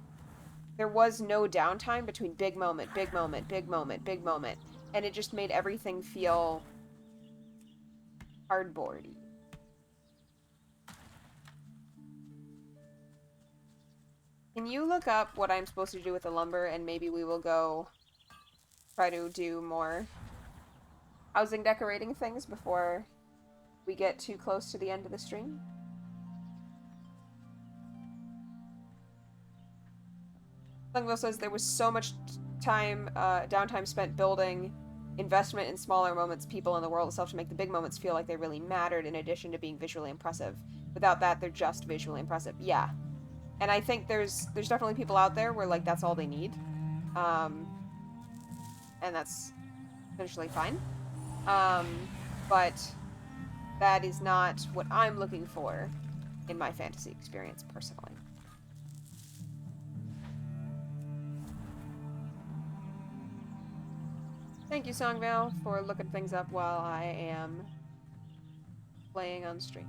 there was no downtime between big moment, big moment, big moment, big moment. And it just made everything feel cardboardy. Can you look up what I'm supposed to do with the lumber, and maybe we will go try to do more housing decorating things before we get too close to the end of the stream? Slugville says there was so much time, downtime spent building, investment in smaller moments, people in the world itself to make the big moments feel like they really mattered in addition to being visually impressive. Without that, they're just visually impressive. Yeah. And I think there's definitely people out there where, like, that's all they need. And that's essentially fine. But that is not what I'm looking for in my fantasy experience, personally. Thank you, Songvale, for looking things up while I am playing on stream.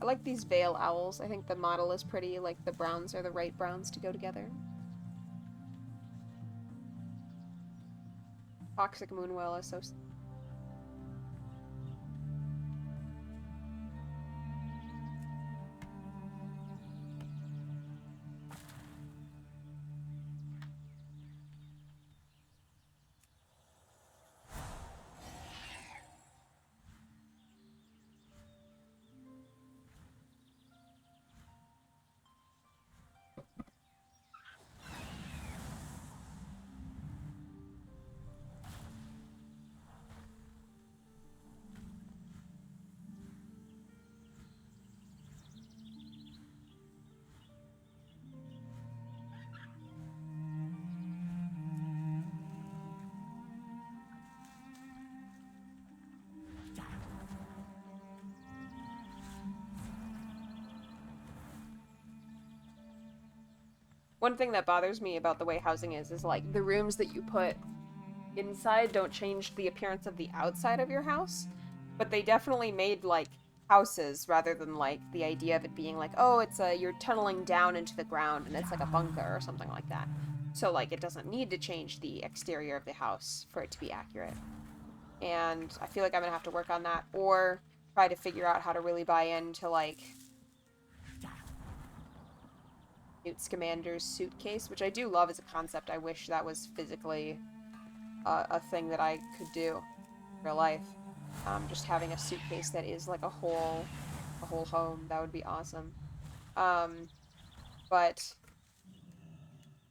I like these Veil Owls. I think the model is pretty, like the browns are the right browns to go together. Toxic Moonwell is so... One thing that bothers me about the way housing is like the rooms that you put inside don't change the appearance of the outside of your house, but they definitely made like houses rather than like the idea of it being like, oh, it's you're tunneling down into the ground and it's like a bunker or something like that. So like it doesn't need to change the exterior of the house for it to be accurate. And I feel like I'm gonna have to work on that or try to figure out how to really buy into like Newt Scamander's suitcase, which I do love as a concept. I wish that was physically a thing that I could do in real life. Just having a suitcase that is like a whole home, that would be awesome. But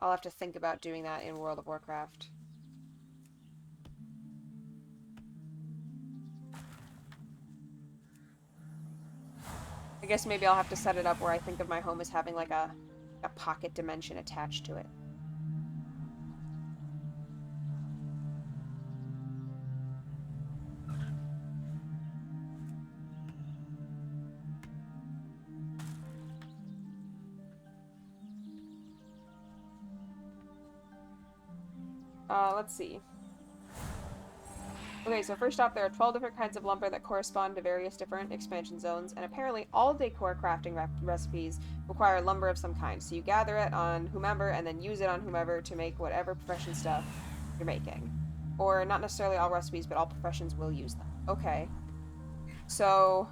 I'll have to think about doing that in World of Warcraft. I guess maybe I'll have to set it up where I think of my home as having like a pocket dimension attached to it. Let's see. Okay, so first off, there are 12 different kinds of lumber that correspond to various different expansion zones, and apparently all decor crafting recipes require lumber of some kind. So you gather it on whomever, and then use it on whomever to make whatever profession stuff you're making. Or not necessarily all recipes, but all professions will use them. Okay. So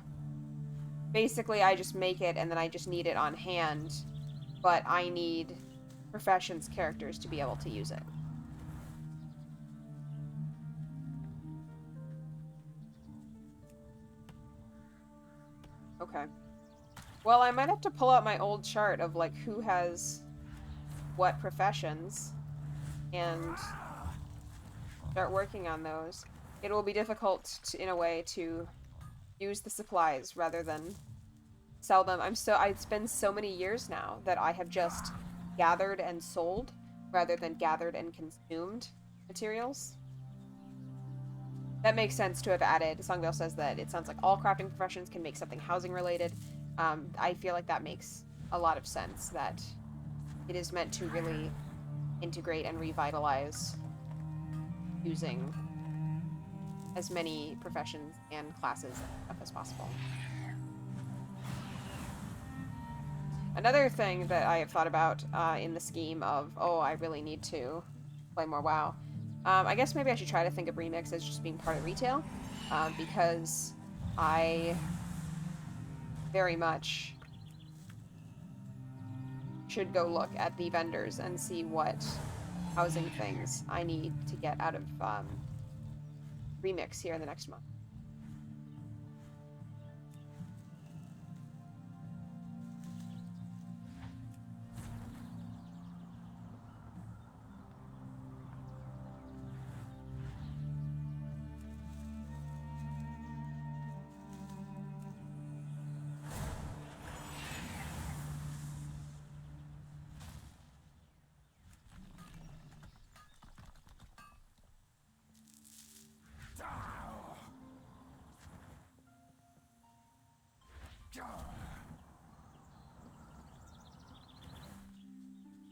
basically I just make it, and then I just need it on hand, but I need professions characters to be able to use it. Okay. Well, I might have to pull out my old chart of, like, who has what professions and start working on those. It will be difficult, in a way, to use the supplies rather than sell them. It's been so many years now that I have just gathered and sold rather than gathered and consumed materials. That makes sense to have added. Songdale says that it sounds like all crafting professions can make something housing related. I feel like that makes a lot of sense, that it is meant to really integrate and revitalize using as many professions and classes as possible. Another thing that I have thought about in the scheme of, oh, I really need to play more WoW, I guess maybe I should try to think of Remix as just being part of retail, because I very much should go look at the vendors and see what housing things I need to get out of Remix here in the next month.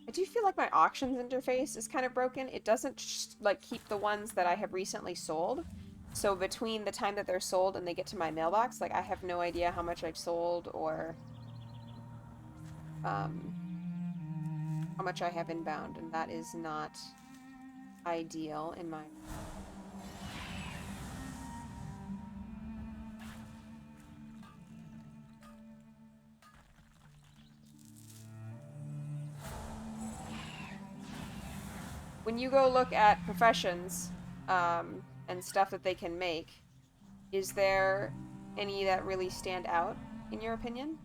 I do feel like my auctions interface is kind of broken. It doesn't like keep the ones that I have recently sold. So between the time that they're sold and they get to my mailbox, like I have no idea how much I've sold or how much I have inbound, and that is not ideal in my. When you go look at professions and stuff that they can make, is there any that really stand out in your opinion?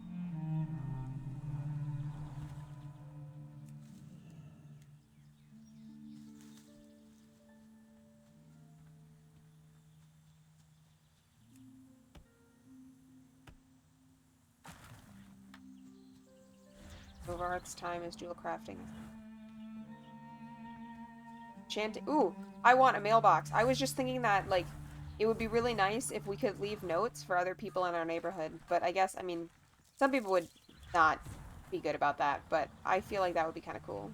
Overarth's time is jewel crafting. Chanting. Ooh, I want a mailbox. I was just thinking that, like, it would be really nice if we could leave notes for other people in our neighborhood. But I guess, I mean, some people would not be good about that, but I feel like that would be kind of cool.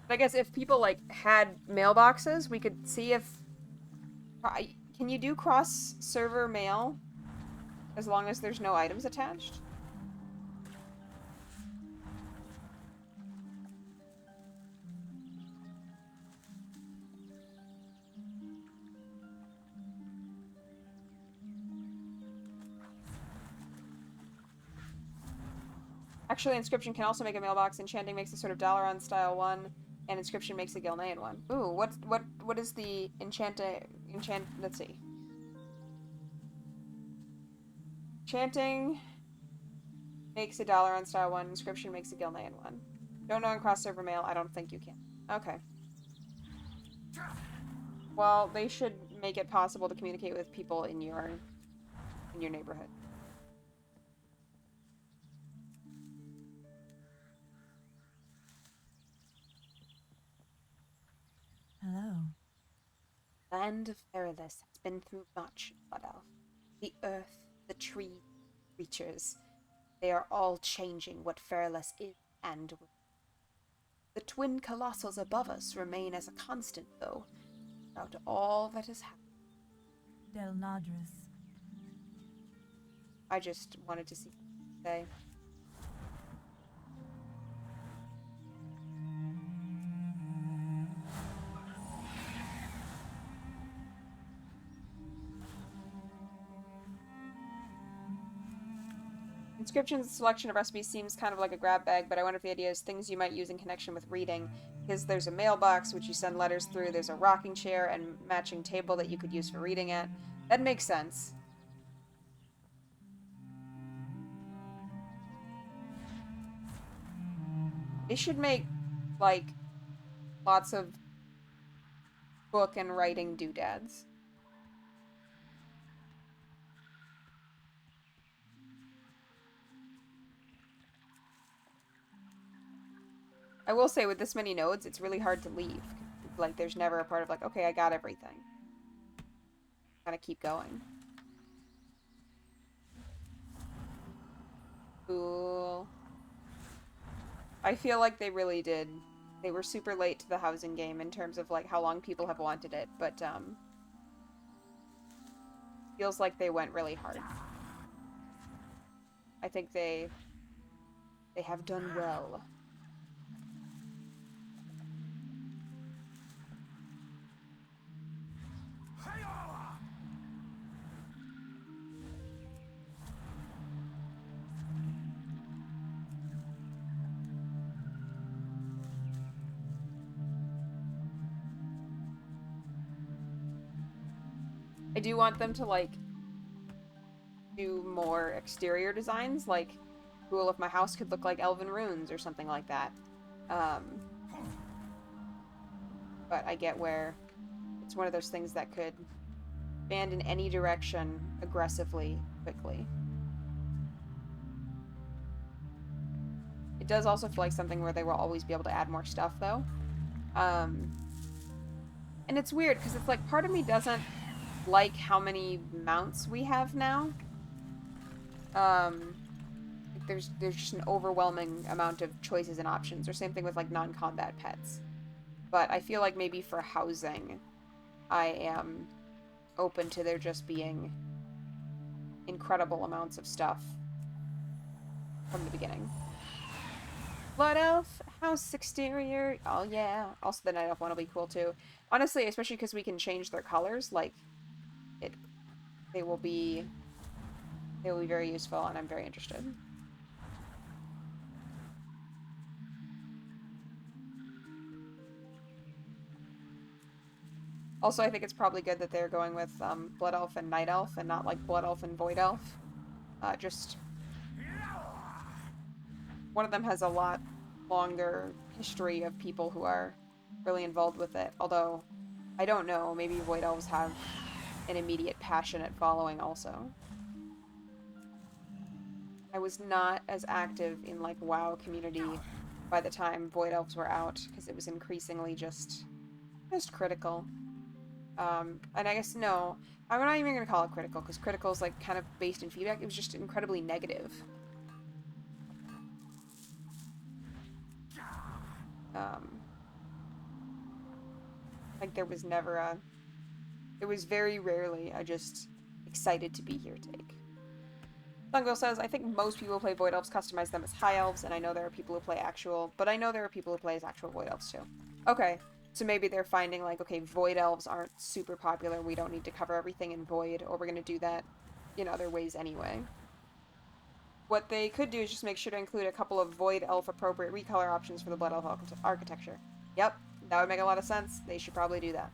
But I guess if people, like, had mailboxes, we could see if... Can you do cross-server mail as long as there's no items attached? Actually, Inscription can also make a mailbox. Enchanting makes a sort of Dalaran style one, and Inscription makes a Gilnean one. Ooh, what is the enchant? Let's see. Enchanting makes a Dalaran style one. Inscription makes a Gilnean one. Don't know on cross-server mail. I don't think you can. Okay. Well, they should make it possible to communicate with people in your neighborhood. Hello. Land of Ferelus has been through much, Blood Elf. The earth, the tree, creatures, they are all changing what Ferelus is and will. The twin colossals above us remain as a constant, though, throughout all that has happened. Del Nadris. I just wanted to see what you say. Inscription's selection of recipes seems kind of like a grab bag, but I wonder if the idea is things you might use in connection with reading. Because there's a mailbox, which you send letters through, there's a rocking chair and matching table that you could use for reading at. That makes sense. They should make, like, lots of book and writing doodads. I will say, with this many nodes, it's really hard to leave. Like, there's never a part of, like, okay, I got everything. Gotta keep going. Cool. I feel like they really did. They were super late to the housing game in terms of, like, how long people have wanted it, but, feels like they went really hard. I think they have done well. I do want them to, like, do more exterior designs, like, cool if my house could look like Elven Runes or something like that. But I get where it's one of those things that could expand in any direction aggressively, quickly. It does also feel like something where they will always be able to add more stuff, though. And it's weird, because it's like, part of me doesn't like how many mounts we have now. There's just an overwhelming amount of choices and options, or same thing with like non-combat pets. But I feel like maybe for housing, I am open to there just being incredible amounts of stuff from the beginning. Blood Elf, house exterior, oh yeah. Also the Night Elf one will be cool too. Honestly, especially because we can change their colors, like, they will be very useful, and I'm very interested. Also, I think it's probably good that they're going with Blood Elf and Night Elf, and not like Blood Elf and Void Elf. Just one of them has a lot longer history of people who are really involved with it. Although, I don't know, maybe Void Elves have an immediate passionate following also. I was not as active in like WoW community by the time Void Elves were out, because it was increasingly just critical. And I guess, no, I'm not even going to call it critical, because critical is, like, kind of based in feedback. It was just incredibly negative. Like, there was very rarely a just excited to be here take. Thungville says, I think most people who play Void Elves customize them as High Elves, and I know there are people who play actual, but I know there are people who play as actual Void Elves too. Okay. So maybe they're finding, like, okay, Void Elves aren't super popular, we don't need to cover everything in Void, or we're gonna do that in other ways anyway. What they could do is just make sure to include a couple of Void Elf appropriate recolor options for the Blood Elf architecture. Yep, that would make a lot of sense. They should probably do that.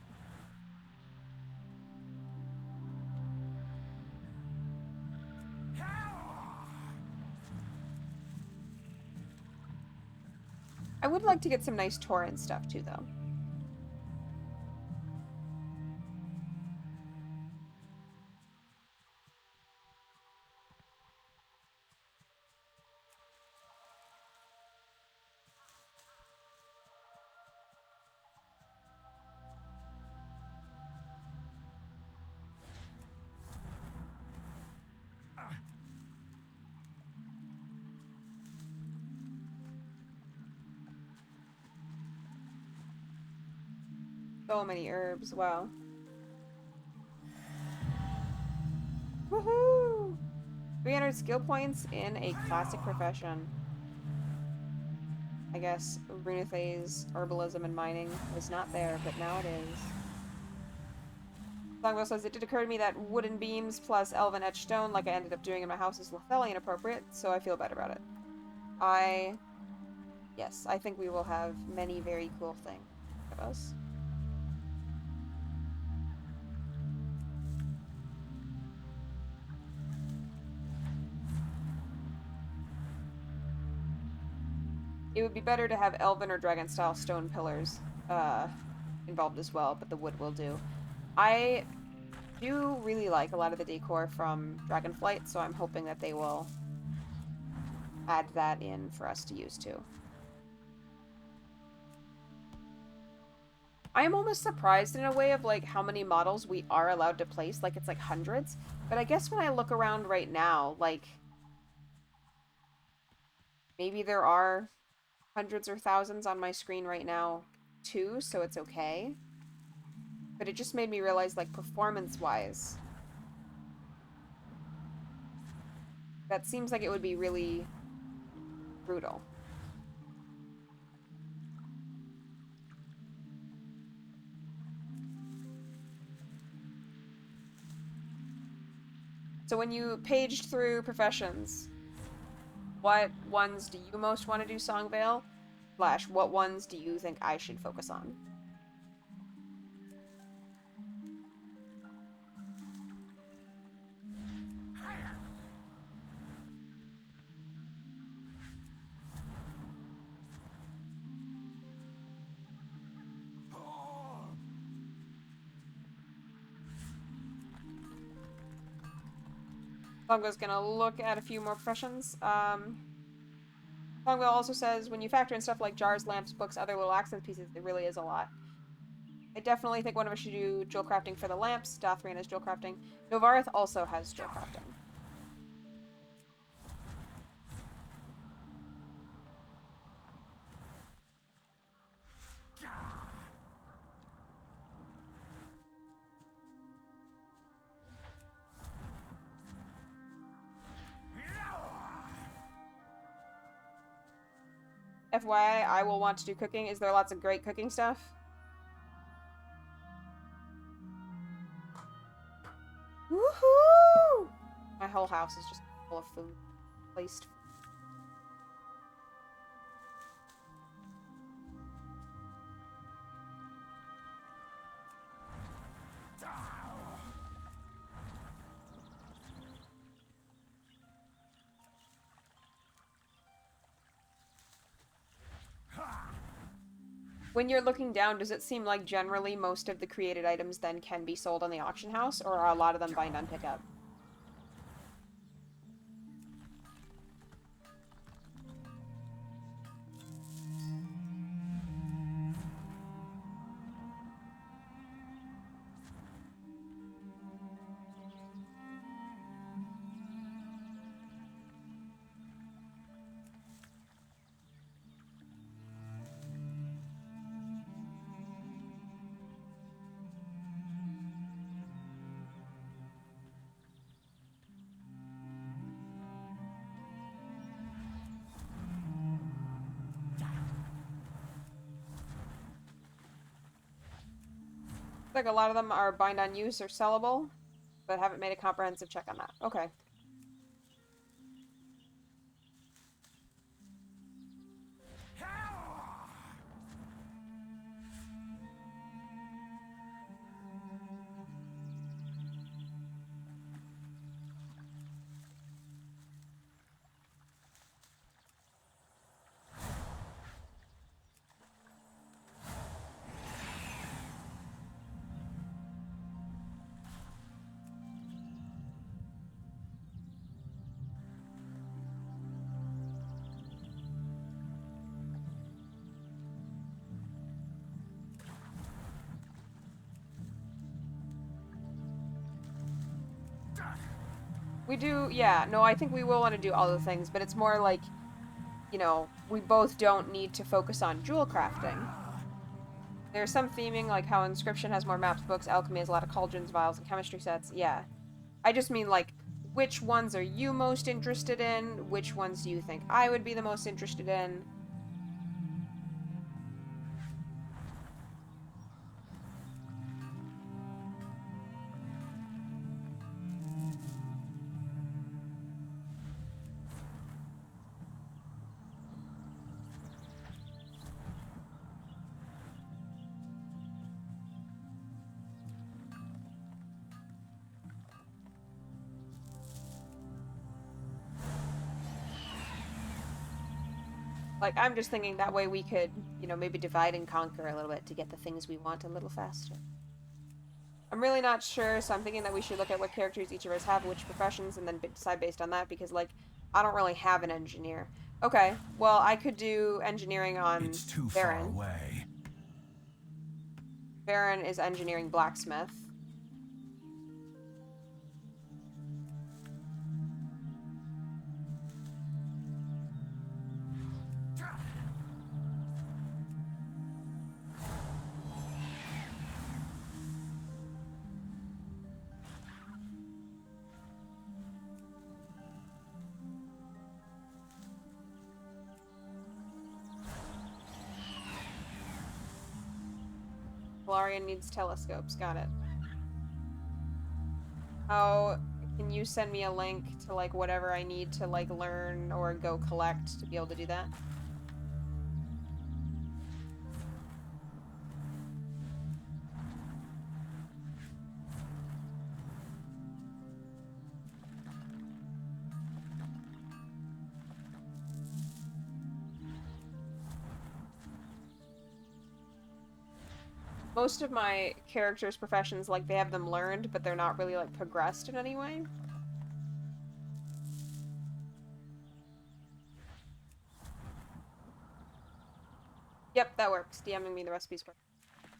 I would like to get some nice Tauren stuff too, though. So many herbs, wow. Woohoo! 300 skill points in a classic profession. I guess Runefae's herbalism and mining was not there, but now it is. Longbow says, it did occur to me that wooden beams plus elven etched stone, like I ended up doing in my house, is lethally inappropriate, so I feel bad about it. Yes, I think we will have many very cool things of us. It would be better to have elven or dragon-style stone pillars involved as well, but the wood will do. I do really like a lot of the decor from Dragonflight, so I'm hoping that they will add that in for us to use too. I am almost surprised in a way of like how many models we are allowed to place, like it's like hundreds, but I guess when I look around right now, like maybe there are hundreds or thousands on my screen right now too, so it's okay. But it just made me realize, like, performance-wise, that seems like it would be really brutal. So when you paged through professions, what ones do you most want to do Songvale? / what ones do you think I should focus on? Bongo's gonna look at a few more professions. Bongo also says, when you factor in stuff like jars, lamps, books, other little accent pieces, it really is a lot. I definitely think one of us should do jewel crafting for the lamps. Dothrian has jewel crafting. Novarith also has jewel crafting. FYI, I will want to do cooking. Is there lots of great cooking stuff? Woohoo! My whole house is just full of food. Placed. When you're looking down, does it seem like generally most of the created items then can be sold on the auction house, or are a lot of them bind on pickup? Like a lot of them are bind on use or sellable, but haven't made a comprehensive check on that. Okay. We do, yeah, no, I think we will want to do all the things, but it's more like, you know, we both don't need to focus on jewel crafting. There's some theming, like how Inscription has more maps, books, alchemy has a lot of cauldrons, vials, and chemistry sets, yeah. I just mean, like, which ones are you most interested in? Which ones do you think I would be the most interested in? Like, I'm just thinking that way we could, you know, maybe divide and conquer a little bit to get the things we want a little faster. I'm really not sure, so I'm thinking that we should look at what characters each of us have, which professions, and then decide based on that, because, like, I don't really have an engineer. Okay, well, I could do engineering on It's too Baron. far away. Baron is engineering blacksmith. Valarian needs telescopes, got it. How can you send me a link to, like, whatever I need to, like, learn or go collect to be able to do that? Most of my characters' professions, like, they have them learned, but they're not really, like, progressed in any way. Yep, that works. DMing me the recipes work.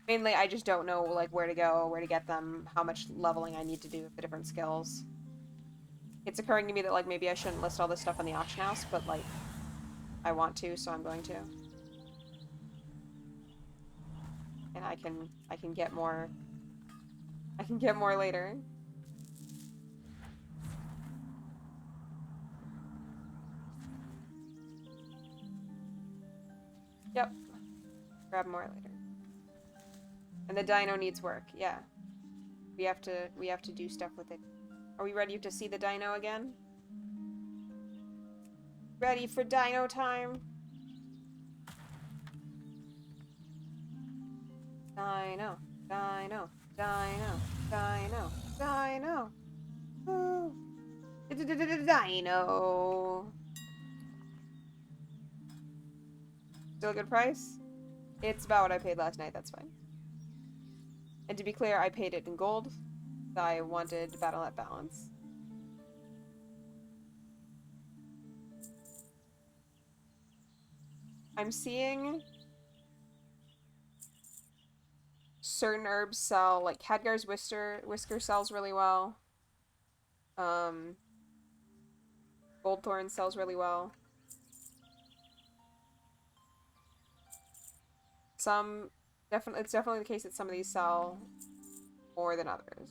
Mainly, I just don't know, like, where to go, where to get them, how much leveling I need to do with the different skills. It's occurring to me that, like, maybe I shouldn't list all this stuff on the auction house, but, like, I want to, so I'm going to. And I can get more... I can get more later. Yep. Grab more later. And the dino needs work, yeah. We have to do stuff with it. Are we ready to see the dino again? Ready for dino time? Dino, dino, dino, dino, dino. Woo. Dino. Still a good price? It's about what I paid last night, that's fine. And to be clear, I paid it in gold. I wanted Battle.net balance. I'm seeing certain herbs sell, like Khadgar's Whisker sells really well. Goldthorn sells really well. It's definitely the case that some of these sell more than others.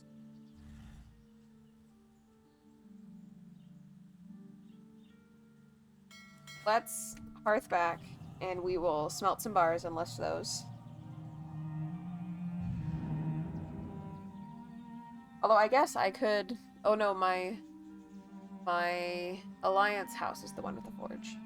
Let's hearth back, and we will smelt some bars and list those. Although I guess I could... Oh no, my Alliance house is the one with the forge.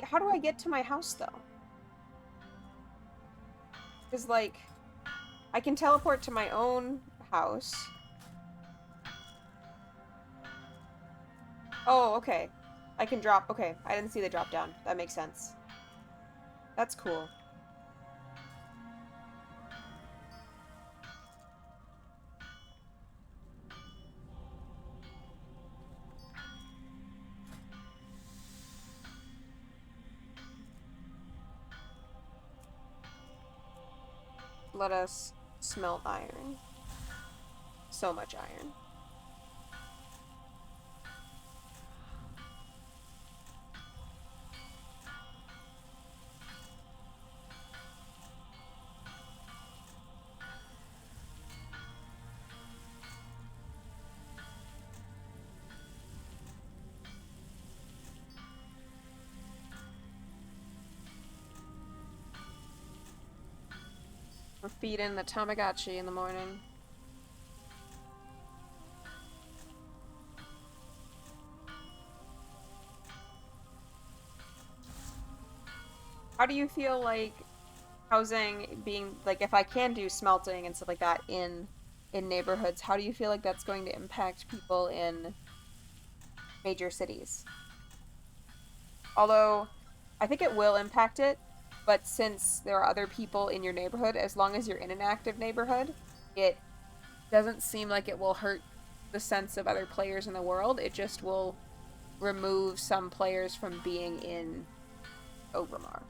How do I get to my house, though? Because, like, I can teleport to my own house. Oh, okay. I can drop... Okay, I didn't see the drop down. That makes sense. That's cool. Let us smelt iron. So much iron. We're feeding the Tamagotchi in the morning. How do you feel like housing being, like, if I can do smelting and stuff like that in neighborhoods, how do you feel like that's going to impact people in major cities? Although, I think it will impact it, but since there are other people in your neighborhood, as long as you're in an active neighborhood, it doesn't seem like it will hurt the sense of other players in the world. It just will remove some players from being in Orgrimmar.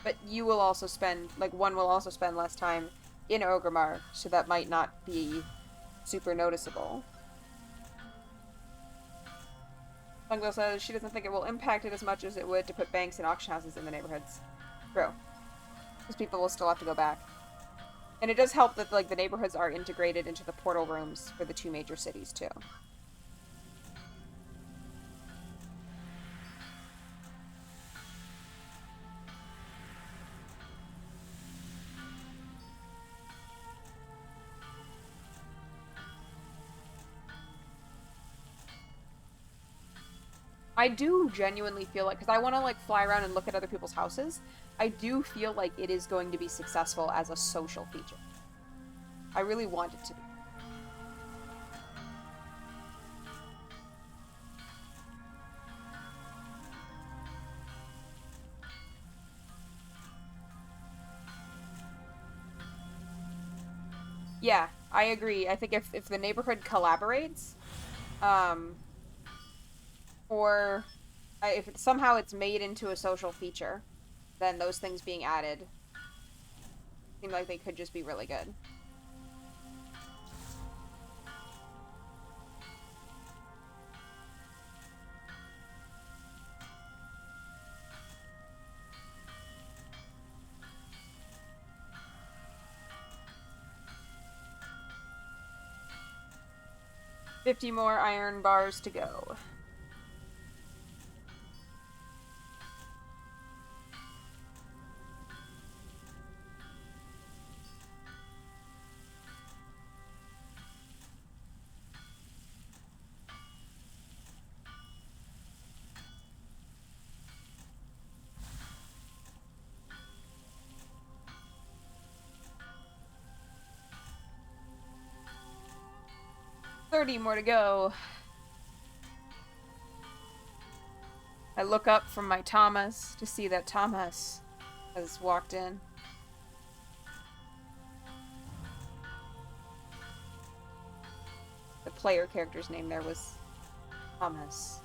But you will also spend, like, one will also spend less time in Orgrimmar, so that might not be super noticeable. Lungwell says she doesn't think it will impact it as much as it would to put banks and auction houses in the neighborhoods. True. Because people will still have to go back. And it does help that, like, the neighborhoods are integrated into the portal rooms for the two major cities, too. I do genuinely feel like, because I want to like fly around and look at other people's houses, I do feel like it is going to be successful as a social feature. I really want it to be. Yeah, I agree. I think if the neighborhood collaborates, um, or if somehow it's made into a social feature, then those things being added seem like they could just be really good. $50 more iron bars to go. $30 more to go. I look up from my Thomas to see that Thomas has walked in. The player character's name there was Thomas.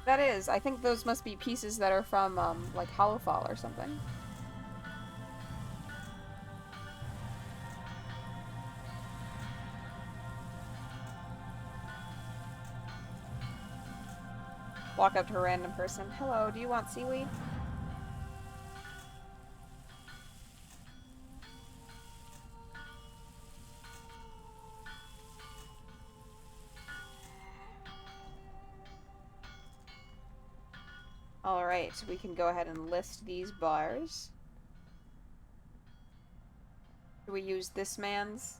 That is, I think those must be pieces that are from, like Hollowfall or something. Walk up to a random person. Hello, do you want seaweed? Alright, we can go ahead and list these bars. Do we use this man's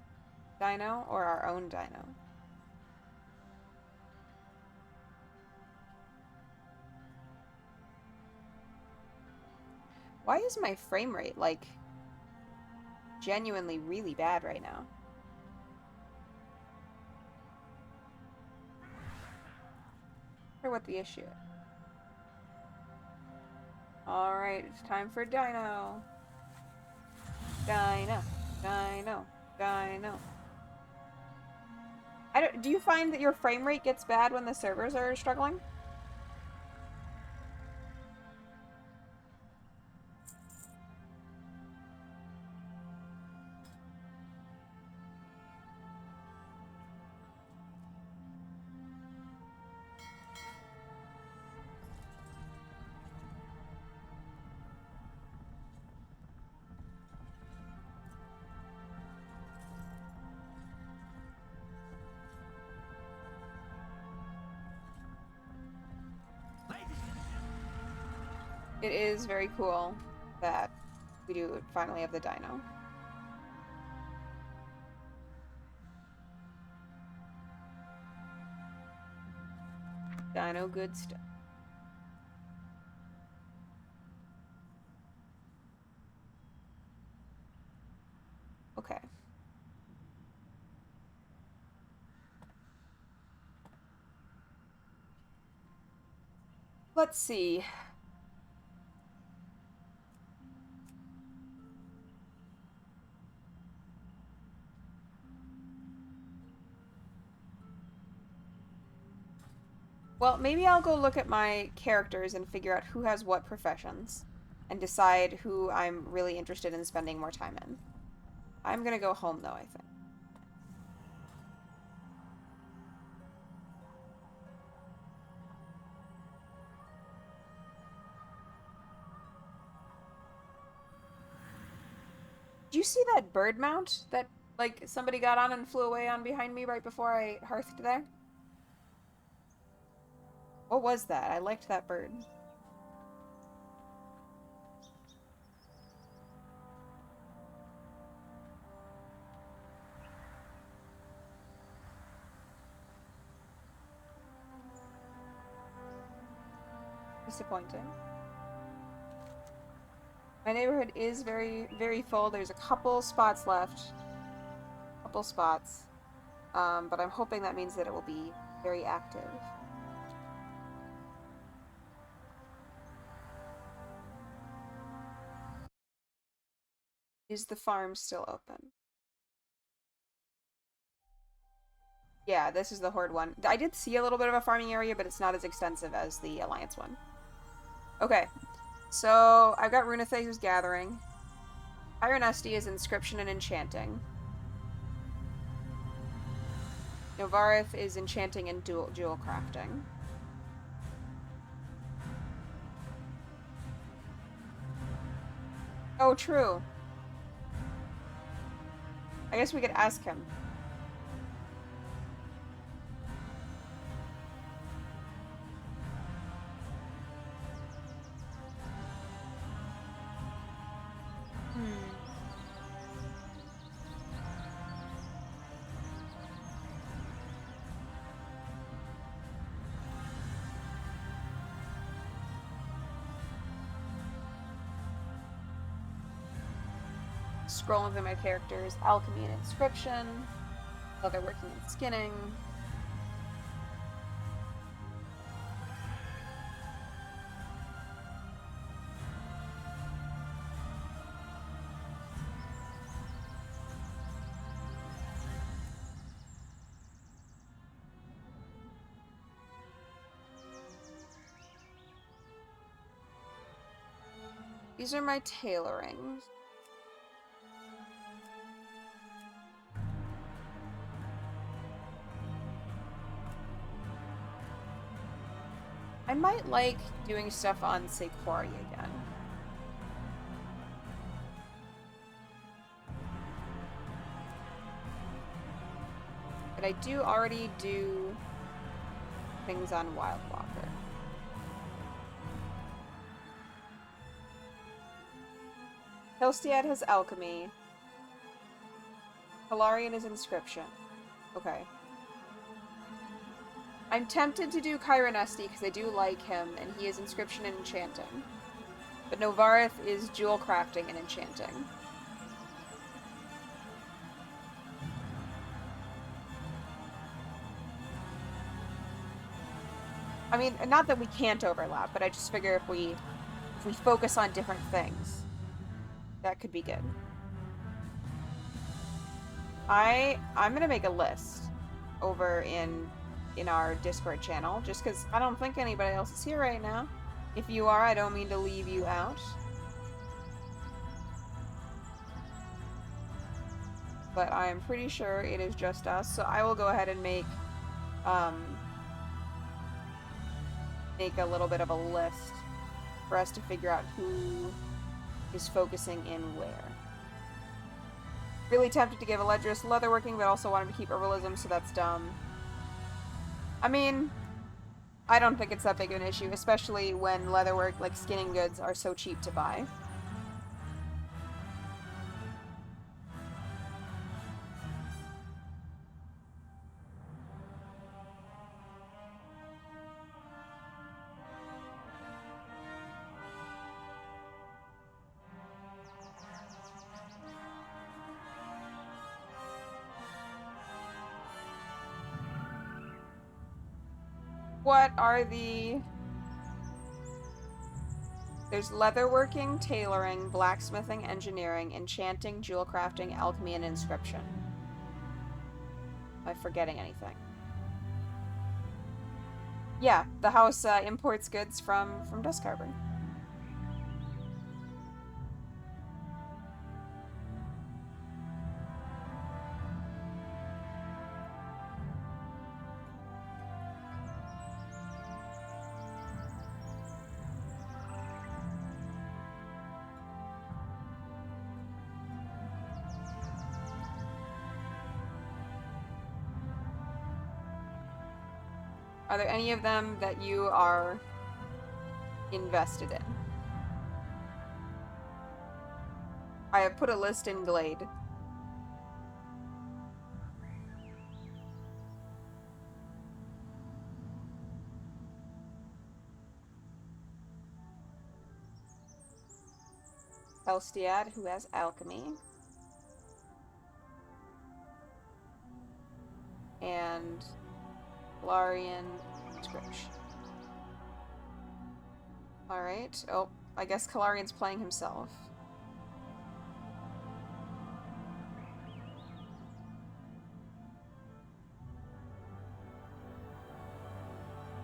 dino or our own dino? Why is my frame rate, like, genuinely really bad right now? I wonder what the issue is. Alright, it's time for dino. Dino. Dino. Dino. Do you find that your frame rate gets bad when the servers are struggling? It is very cool that we do finally have the dino. Dino good stuff. Okay. Let's see. Well, maybe I'll go look at my characters and figure out who has what professions and decide who I'm really interested in spending more time in. I'm gonna go home, though, I think. Did you see that bird mount that, like, somebody got on and flew away on behind me right before I hearthed there? What was that? I liked that bird. Disappointing. My neighborhood is very, very full. There's a couple spots left. Couple spots. But I'm hoping that means that it will be very active. Is the farm still open? Yeah, this is the Horde one. I did see a little bit of a farming area, but it's not as extensive as the Alliance one. Okay, so I've got Runethe's Gathering. Iron Esty is Inscription and Enchanting. Novarith is Enchanting and Jewel Crafting. Oh, true. I guess we could ask him. Scrolling through my characters, Alchemy and Inscription, Leatherworking and Skinning. These are my tailorings. I might like doing stuff on Sequari again. But I do already do things on Wildwalker. Hilstiad has Alchemy. Hilarion is Inscription. Okay. I'm tempted to do Chiron Esty because I do like him, and he is Inscription and Enchanting. But Novarith is Jewel Crafting and Enchanting. I mean, not that we can't overlap, but I just figure if we focus on different things, that could be good. I'm gonna make a list over in our Discord channel, just because I don't think anybody else is here right now. If you are, I don't mean to leave you out. But I am pretty sure it is just us, so I will go ahead and make a little bit of a list for us to figure out who is focusing in where. Really tempted to give Eledris leatherworking, but also wanted to keep herbalism, so that's dumb. I mean, I don't think it's that big of an issue, especially when leatherwork, like skinning goods, are so cheap to buy. What are the... There's leatherworking, tailoring, blacksmithing, engineering, enchanting, jewel crafting, alchemy, and inscription. Am I forgetting anything? Yeah, the house imports goods from Duskharbor. Are there any of them that you are invested in? I have put a list in Glade. Elstiad, who has alchemy. And Larian Scripch. Alright. Oh, I guess Kalarian's playing himself.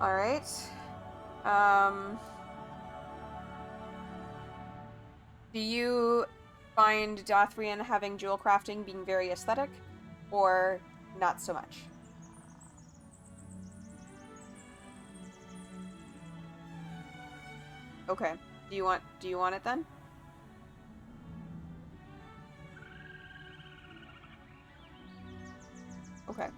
Alright. Do you find Dothrian having jewel crafting being very aesthetic, or not so much? Okay. Do you want it then? Okay.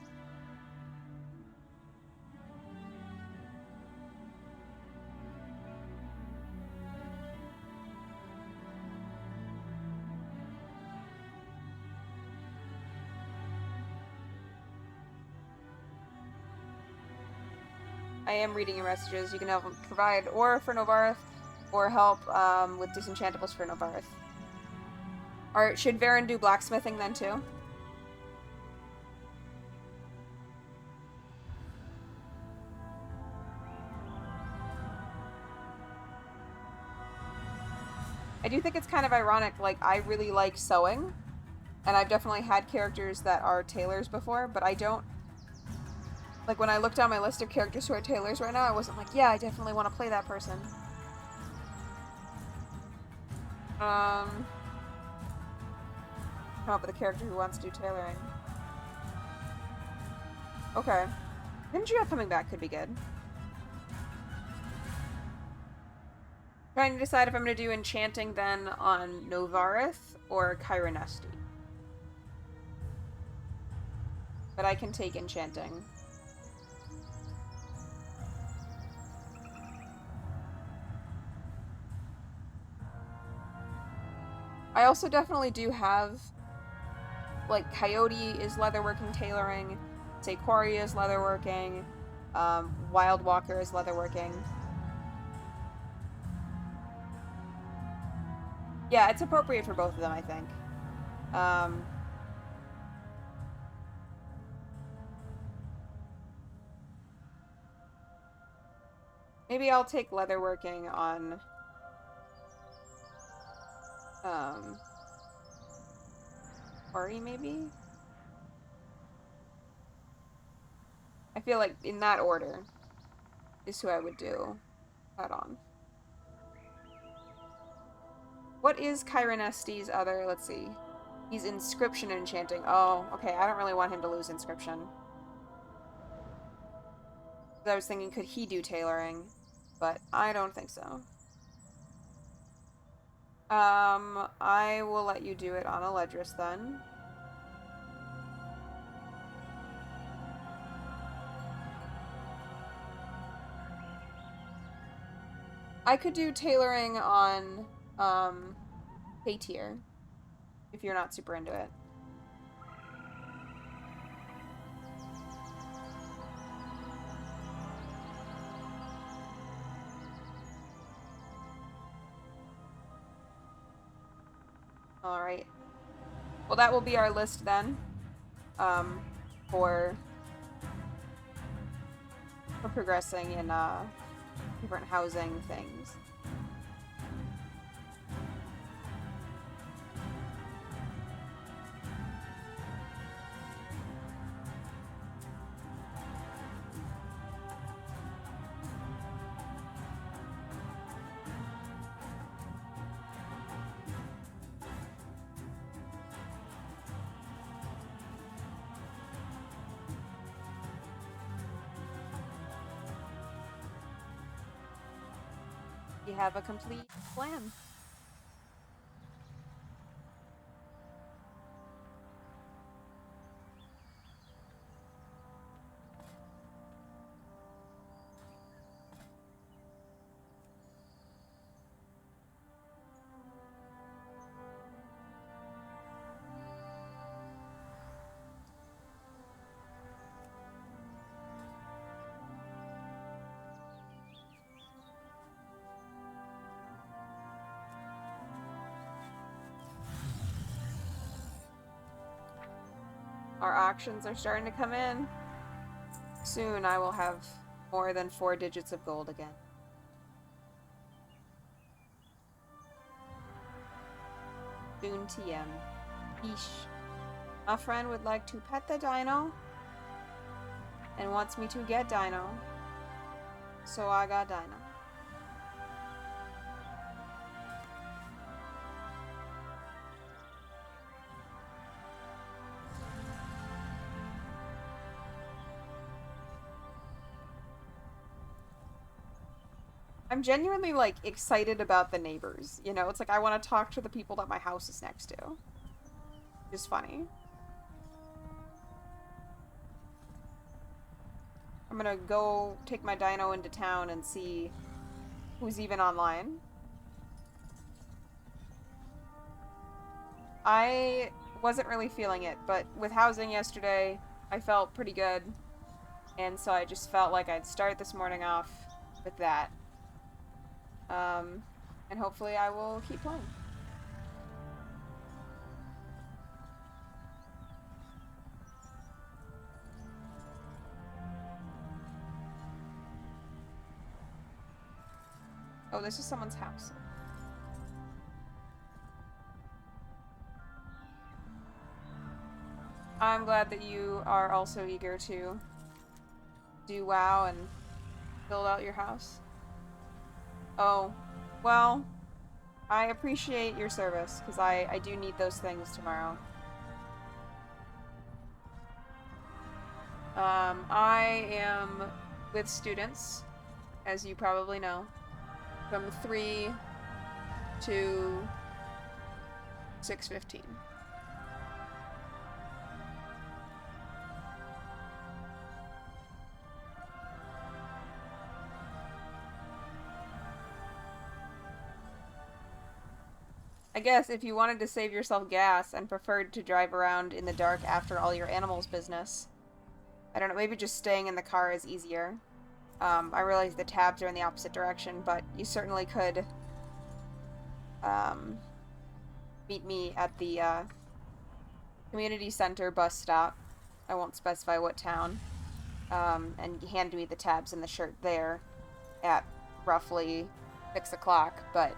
I am reading your messages. You can help provide ore for Novarth, or help with disenchantables for Novarth. Or should Varen do blacksmithing then too? I do think it's kind of ironic, like, I really like sewing, and I've definitely had characters that are tailors before, but I don't... Like, when I look down my list of characters who are tailors right now, I wasn't like, yeah, I definitely want to play that person. Come up with a character who wants to do tailoring. Okay. Ninja coming back could be good. Trying to decide if I'm going to do enchanting then on Novarith or Kyronesti. But I can take enchanting. I also definitely do have, like, Coyote is leatherworking tailoring, Saquaria is leatherworking, Wildwalker is leatherworking. Yeah, it's appropriate for both of them, I think. Maybe I'll take leatherworking on... Ori, maybe? I feel like in that order is who I would do that on. What is Kyronesti's other? Let's see. He's Inscription Enchanting. Oh, okay. I don't really want him to lose Inscription. I was thinking, could he do tailoring? But I don't think so. I will let you do it on Eledris then. I could do tailoring on, K-tier, if you're not super into it. Alright. Well, that will be our list then, for progressing in, different housing things. We have a complete plan. Our auctions are starting to come in. Soon I will have more than 4 digits of gold again. Soon TM. Yeesh. My friend would like to pet the dino and wants me to get dino. So I got dino. I'm genuinely, like, excited about the neighbors, you know? It's like I want to talk to the people that my house is next to. It's funny. I'm gonna go take my dino into town and see who's even online. I wasn't really feeling it, but with housing yesterday, I felt pretty good. And so I just felt like I'd start this morning off with that. And hopefully I will keep playing. Oh, this is someone's house. I'm glad that you are also eager to do WoW and build out your house. Oh, well, I appreciate your service, because I do need those things tomorrow. I am with students, as you probably know, from 3 to 6:15. I guess if you wanted to save yourself gas and preferred to drive around in the dark after all your animals' business, I don't know, maybe just staying in the car is easier. I realize the tabs are in the opposite direction, but you certainly could meet me at the community center bus stop. I won't specify what town. And hand me the tabs and the shirt there at roughly 6 o'clock, but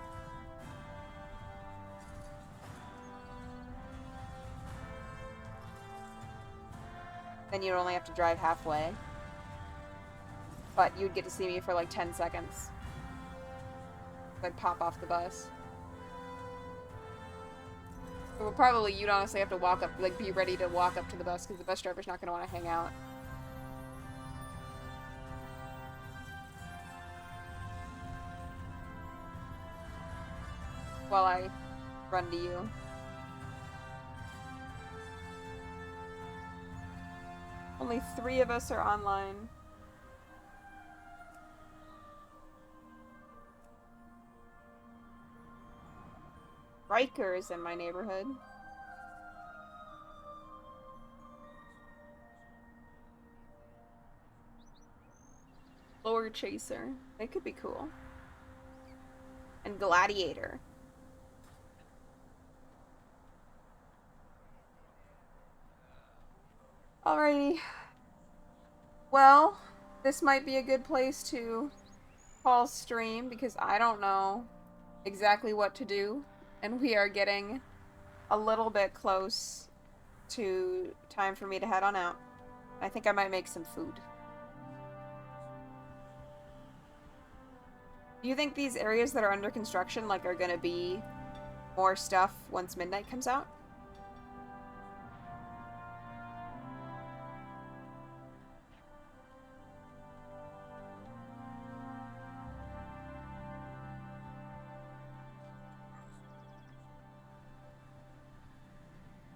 then you'd only have to drive halfway. But you'd get to see me for like 10 seconds. I'd pop off the bus. Well, probably you'd honestly have to walk up, like, be ready to walk up to the bus, because the bus driver's not going to want to hang out. While I run to you. Only 3 of us are online. Rikers in my neighborhood. Lore Chaser. They could be cool. And Gladiator. Alrighty. Well, this might be a good place to pause stream because I don't know exactly what to do. And we are getting a little bit close to time for me to head on out. I think I might make some food. Do you think these areas that are under construction, like, are gonna be more stuff once midnight comes out?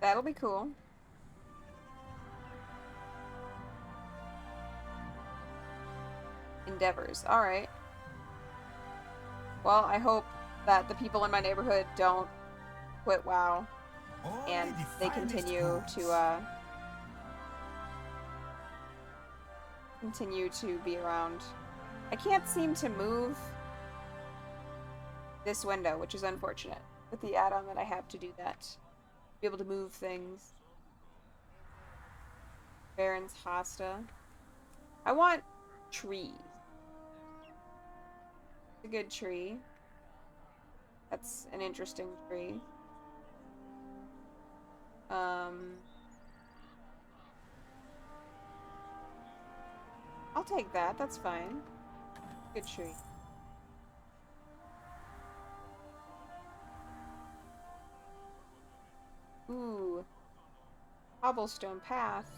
That'll be cool. Endeavors. Alright. Well, I hope that the people in my neighborhood don't quit WoW and they continue to be around. I can't seem to move this window, which is unfortunate. With the add-on that I have to do that. Be able to move things. Baron's Hosta. I want trees. A good tree. That's an interesting tree. I'll take that. That's fine. Good tree. Ooh. Cobblestone path.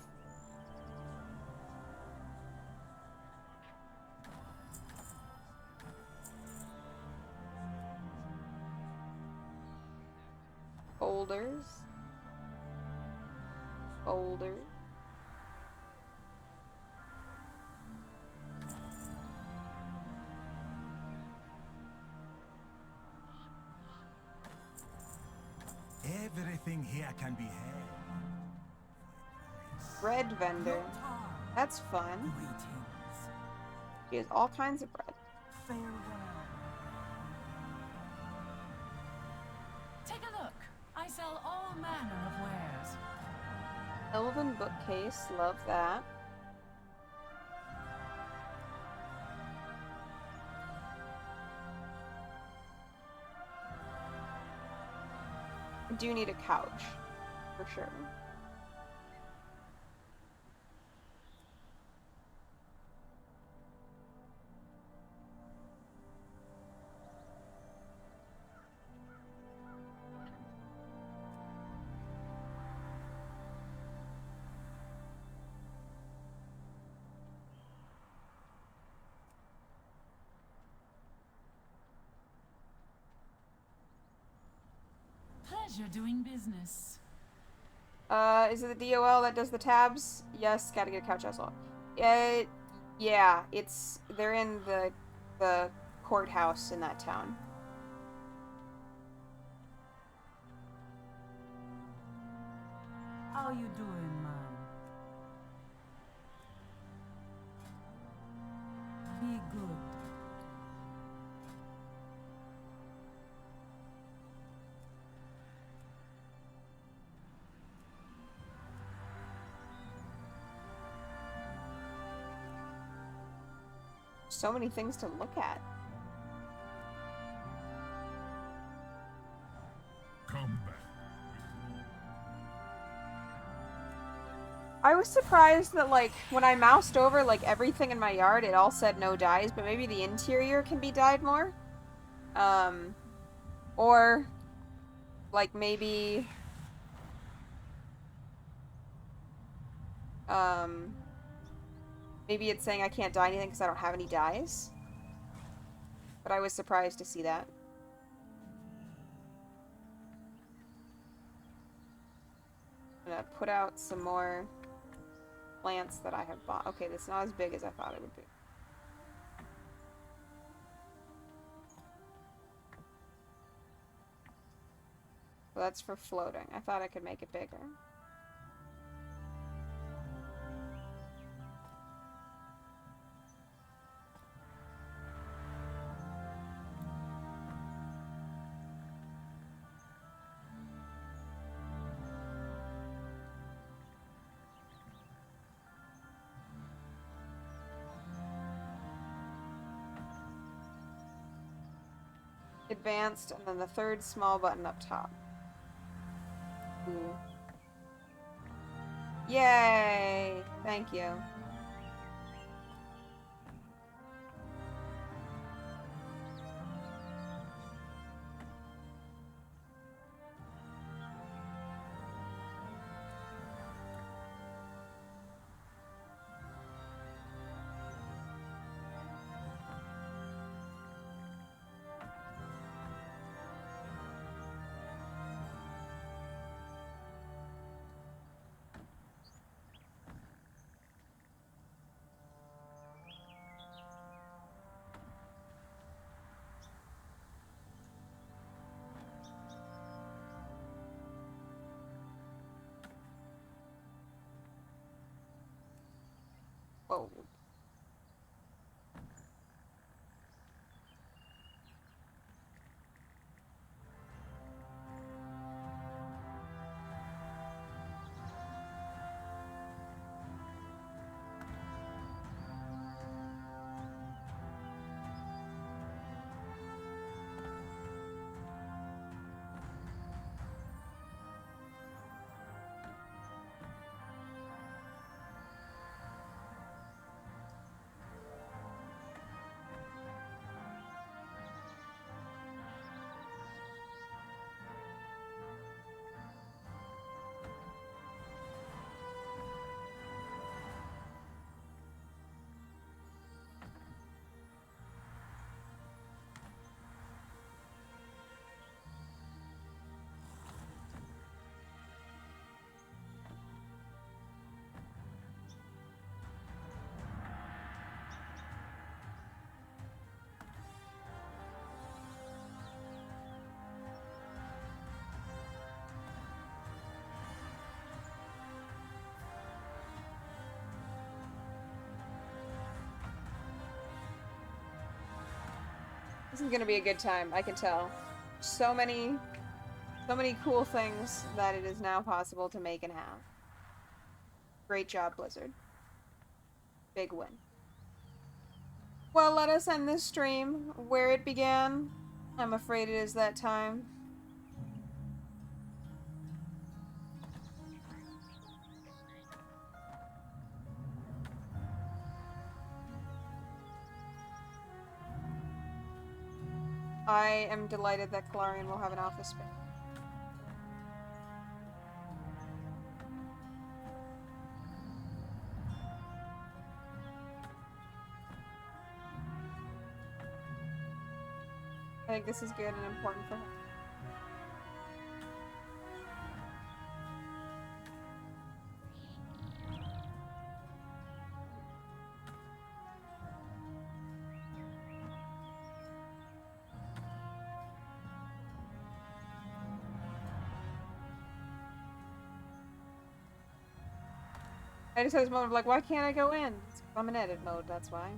Boulders. Boulders. Everything here can be had. Bread vendor. That's fun. Greetings. He has all kinds of bread. Farewell. Take a look. I sell all manner of wares. Elven bookcase. Love that. I do need a couch. For sure. Pleasure doing business. Is it the DOL that does the tabs? Yes, gotta get a couch as well. Yeah, they're in the courthouse in that town. How you doing, man? Be good. So many things to look at. Come back. I was surprised that, like, when I moused over, like, everything in my yard, it all said no dyes, but maybe the interior can be dyed more? Or, like, maybe, maybe it's saying I can't dye anything because I don't have any dyes? But I was surprised to see that. I'm gonna put out some more plants that I have bought. Okay, that's not as big as I thought it would be. Well, that's for floating. I thought I could make it bigger. Advanced, and then the third small button up top. Ooh. Yay! Thank you. Whoa. This is gonna be a good time, I can tell. So many cool things that it is now possible to make and have. Great job, Blizzard. Big win. Well, let us end this stream where it began. I'm afraid it is that time. I am delighted that Kalarian will have an office space. I think this is good and important for her. I just had this moment of like, why can't I go in? It's 'cause I'm in edit mode, that's why.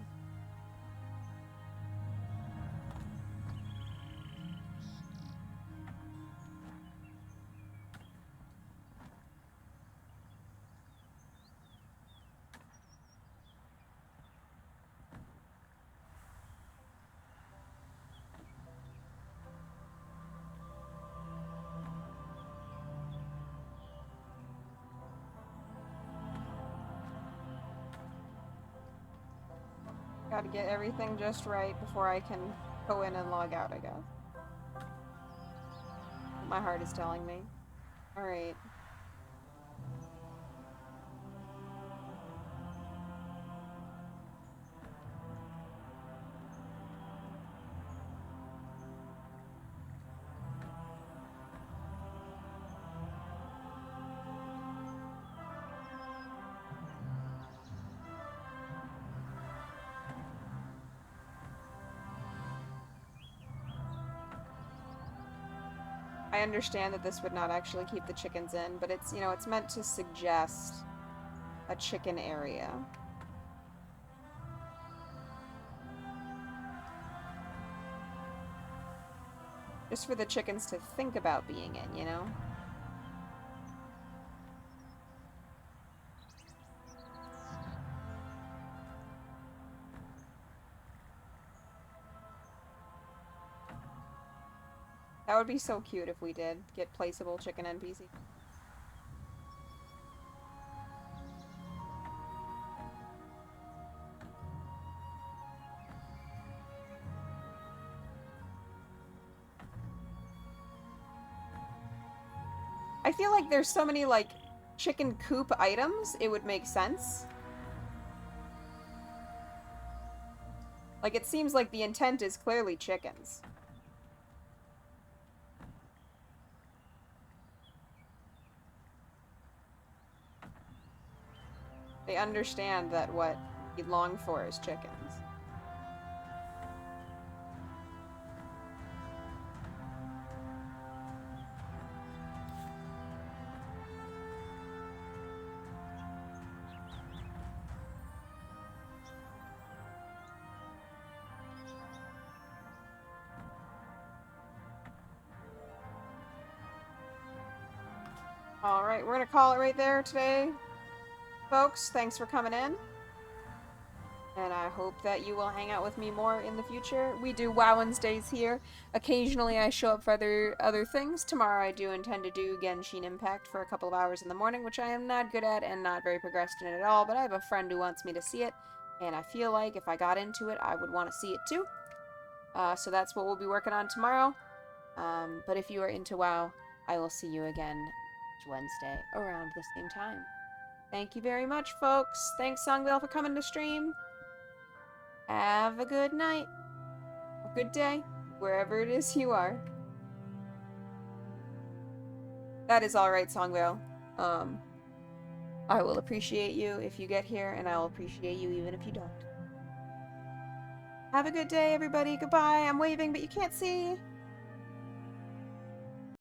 Gotta get everything just right before I can go in and log out, I guess. My heart is telling me. Alright. I understand that this would not actually keep the chickens in, but it's, you know, it's meant to suggest a chicken area. Just for the chickens to think about being in, you know? That would be so cute if we did get placeable chicken NPC. I feel like there's so many, like, chicken coop items, it would make sense. Like, it seems like the intent is clearly chickens. They understand that what we long for is chickens. Alright, we're gonna call it right there today. Folks, thanks for coming in. And I hope that you will hang out with me more in the future. We do WoW Wednesdays here. Occasionally I show up for other things. Tomorrow I do intend to do Genshin Impact for a couple of hours in the morning, which I am not good at and not very progressed in it at all, but I have a friend who wants me to see it, and I feel like if I got into it, I would want to see it too. So that's what we'll be working on tomorrow. But if you are into WoW, I will see you again Wednesday around the same time. Thank you very much, folks. Thanks, Songvale, for coming to stream. Have a good night. A good day, wherever it is you are. That is alright, Songvale. I will appreciate you if you get here, and I will appreciate you even if you don't. Have a good day, everybody. Goodbye. I'm waving, but you can't see.